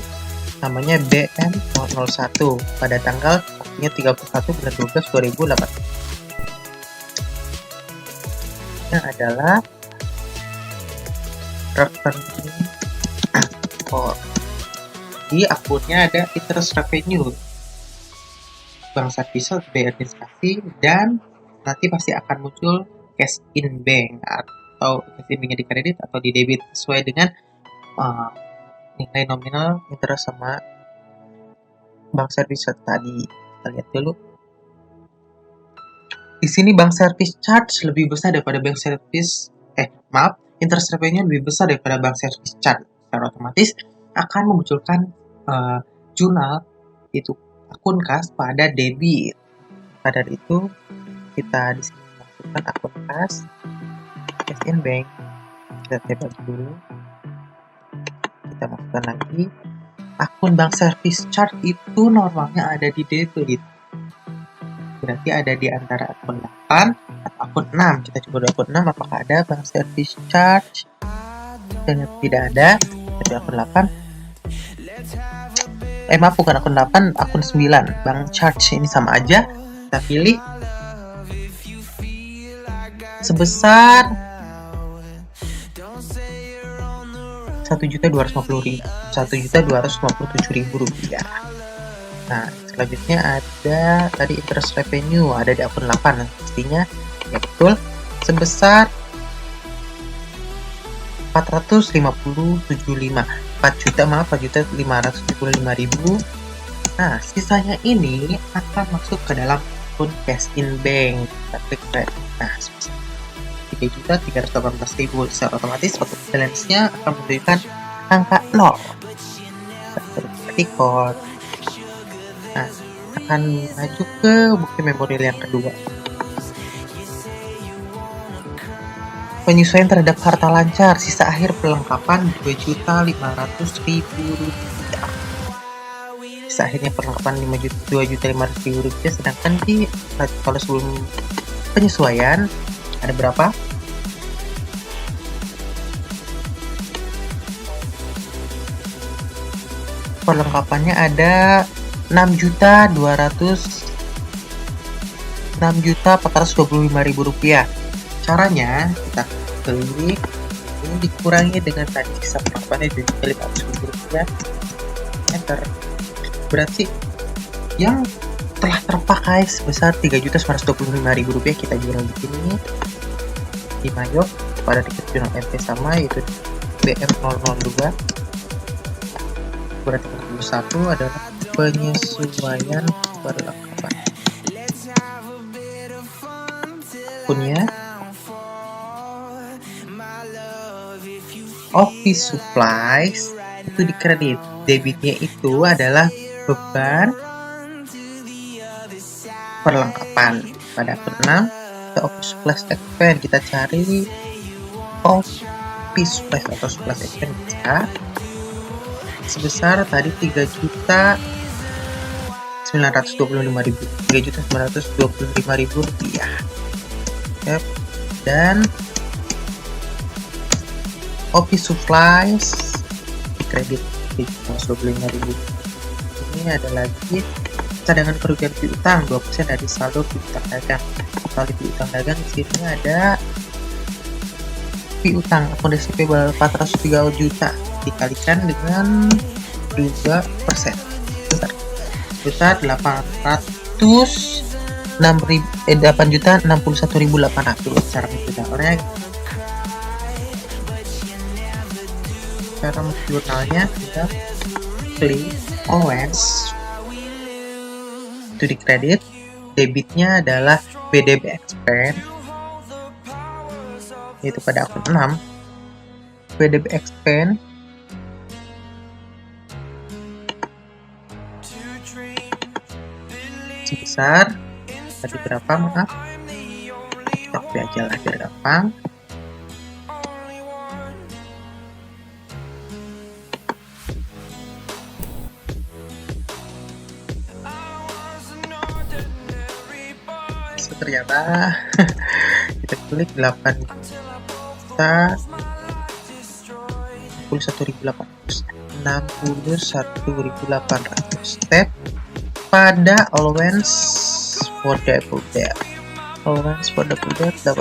namanya BM001 pada tanggal 31 bulan 12 2018. Yang adalah rekening di akunnya ada interest revenue, bank service, biaya administrasi, dan nanti pasti akan muncul cash in bank atau cash in banknya di kredit atau di debit sesuai dengan nilai nominal interest sama bank service tadi. Kita lihat dulu. Di sini bank service charge lebih besar daripada bank service interest revenue lebih besar daripada bank service charge. Secara otomatis akan memunculkan jurnal itu akun kas pada debit. Pada itu kita di sini masukkan akun kas cash in bank. Kita tebak dulu. Kita masukkan lagi akun bank service charge itu normalnya ada di debit. Berarti ada di antara akun 8 atau akun 6. Kita coba akun 6 apakah ada bank service charge. Dan tidak ada. Jadi akun 8. Maaf, bukan akun 8, akun 9. Bank charge ini sama aja. Kita pilih sebesar 1.257.000 rupiah. Nah, selanjutnya ada tadi interest revenue ada di akun 8. Pastinya ya betul sebesar 4.575.000. Nah, sisanya ini akan masuk ke dalam akun cash in bank. Kita klik red. Nah, 3.318.000. Secara otomatis waktu balance-nya akan menunjukkan angka 0. Kita klik lagi. record. Nah, akan maju ke bukti memorial yang kedua. Penyesuaian terhadap harta lancar, sisa akhir perlengkapan Rp2.500.000. Sisa akhirnya perlengkapan Rp2.500.000, sedangkan kalau sebelum penyesuaian ada berapa? Perlengkapannya ada Rp6.425.000. Caranya kita klik ini dikurangi dengan tadi sisa perlengkapannya Rp2.500.000, enter. Berarti yang telah terpakai sebesar Rp3.925.000 kita jual di sini di Mayop pada tiket jurnal MP sama, yaitu BM002. Berarti 1 adalah penyesuaian perlengkapan. Punya office supplies itu dikredit, debitnya itu adalah beban perlengkapan. Pada akun 6 kita office supplies expense, kita cari office supplies atau supplies expense kita sebesar tadi Rp3.925.000. Dan office supplies dikredit Rp125.000. Ini ada lagi cadangan kerugian piutang 2% dari saldo piutang dagang. Kalau piutang dagang di sini ada piutang akun DCP 403 juta dikalikan dengan 2%, besar 8.061.800. Cara menjurnalnya, kita klik allowance itu di kredit, debitnya adalah BDB expense, yaitu pada akun 6 BDB expense sebesar tadi berapa, maaf kita copy aja lah biar gampang. Ternyata kita klik 8.61.861.800 step pada allowance for double debt. Allowance for double debt 8.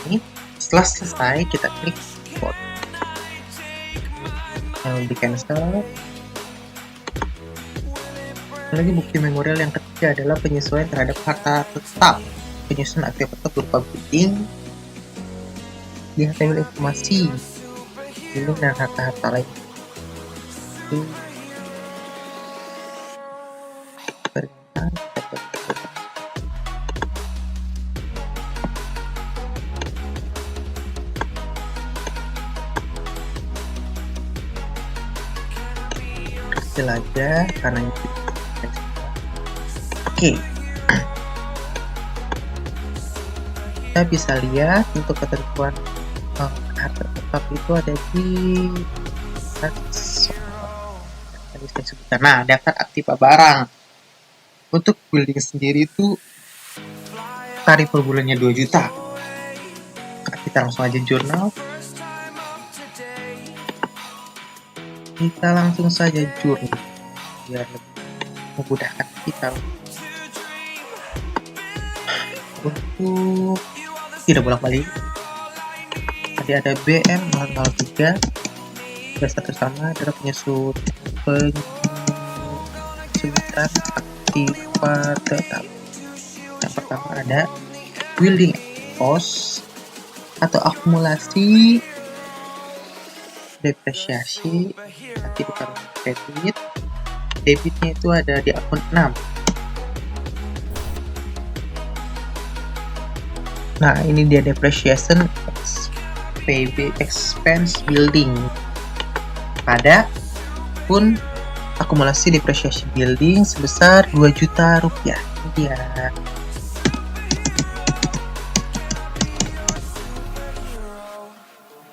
Ini setelah selesai kita klik import. Lalu di cancel. Lagi bukti memorial yang ketiga adalah penyesuaian terhadap harta tetap. Penyusunan aktif tetap berupa bidding di tabel informasi, bidding dan harta-harta lain. Kecil aja karena itu. Oke, kita bisa lihat untuk ketentuan harta tetap itu ada di tadi saya sebutkan. Nah, daftar aktiva barang untuk building sendiri itu tarif per bulannya 2 juta. Kita langsung aja jurnal, kita langsung saja jurnal biar lebih memudahkan kita. Untuk tidak bolak-balik, tadi ada BM003, satu sama adalah penyesuaian aktiva tetap. Yang pertama ada building cost atau akumulasi depresiasi, nanti ditaruh kredit, debitnya itu ada di akun 6. Nah, ini dia depreciation PB expense building pada pun akumulasi depresiasi building sebesar 2 juta rupiah. Ini dia.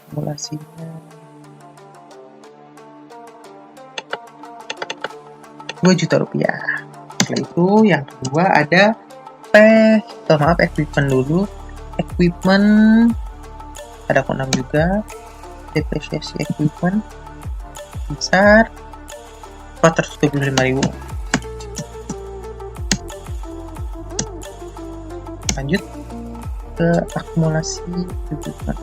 Akumulasinya 2 juta rupiah. Setelah itu yang kedua ada equipment dulu. Equipment ada akun 6 juga. Depresiasi equipment besar 425.000. Lanjut ke akumulasi equipment.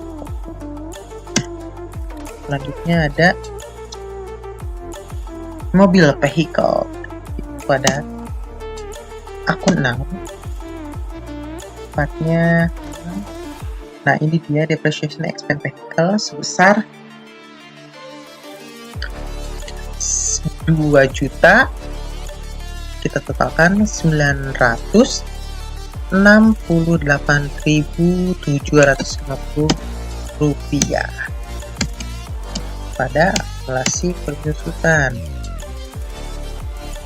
Selanjutnya ada mobil vehicle pada akun 6, tepatnya. Nah, ini dia depreciation expense vehicle sebesar 2 juta. Kita totalkan 968.750 rupiah pada akumulasi penyusutan.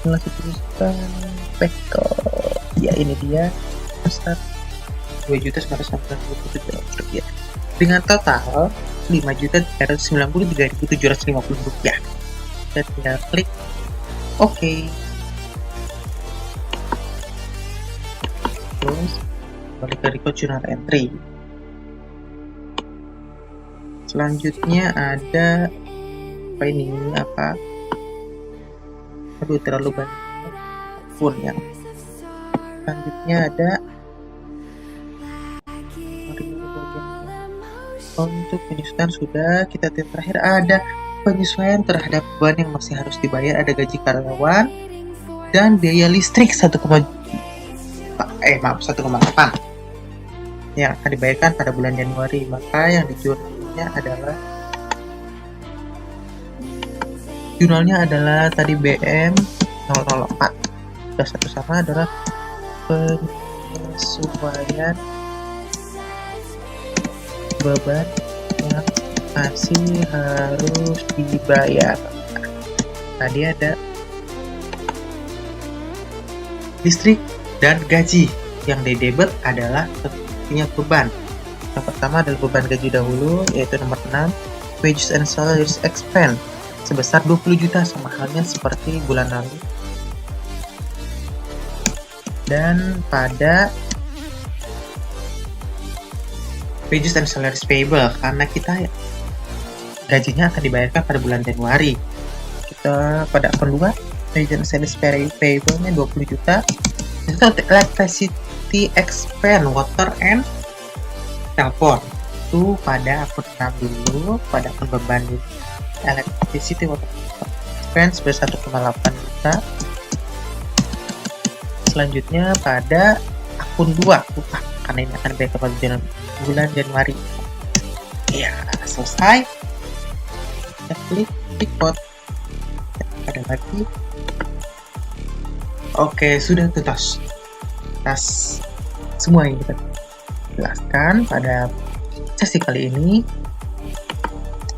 Akumulasi penyusutan vehicle. Ya, ini dia besar 2.967.000 rupiah dengan total 5.393.750 rupiah. Kita tinggal klik OK. Terus balik ke record journal entry. Selanjutnya ada apa? Aduh, terlalu banyak pun yang. Selanjutnya ada untuk penyesuaian sudah. Kita terakhir ada penyesuaian terhadap beban yang masih harus dibayar. Ada gaji karyawan dan biaya listrik 1,8 yang akan dibayarkan pada bulan Januari. Maka yang dijurnalnya adalah tadi BM 004. Dan satu sama adalah penyesuaian beban yang masih harus dibayar. Tadi ada listrik dan gaji. Yang didebet adalah tentunya beban. Yang pertama adalah beban gaji dahulu, yaitu nomor 6, wages and salaries expense sebesar 20 juta, sama halnya seperti bulan lalu. Dan pada wages and salaries payable, karena kita gajinya akan dibayarkan pada bulan Januari. Kita pada akun 2, wages and salaries payable-nya 20 juta. Itu electricity expense, water and telepon. Itu pada akun 6 dulu, pada akun beban dulu. Electricity water expense sebesar 1,8 juta. Selanjutnya pada akun 2, karena ini akan dibayar pada bulan Januari. Ya, selesai. Kita klik record. Ada lagi. Oke, sudah tuntas semua yang kita jelaskan pada sesi kali ini.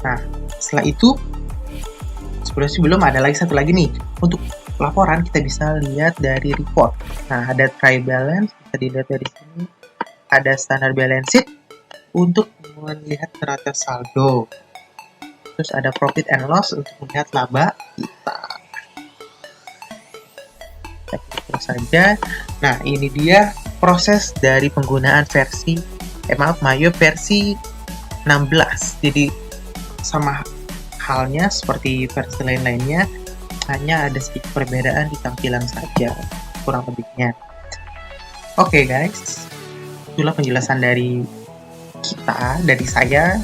Nah, setelah itu sebelum ada lagi satu lagi nih. Untuk laporan kita bisa lihat dari report. Nah, ada try balance, bisa dilihat dari sini. Ada standard balance sheet untuk melihat neraca saldo. Terus ada profit and loss untuk melihat laba kita. Kita saja. Nah, ini dia proses dari penggunaan Mayo versi 16. Jadi sama halnya seperti versi lain-lainnya, hanya ada sedikit perbedaan di tampilan saja, kurang lebihnya. Oke guys, itulah penjelasan dari saya.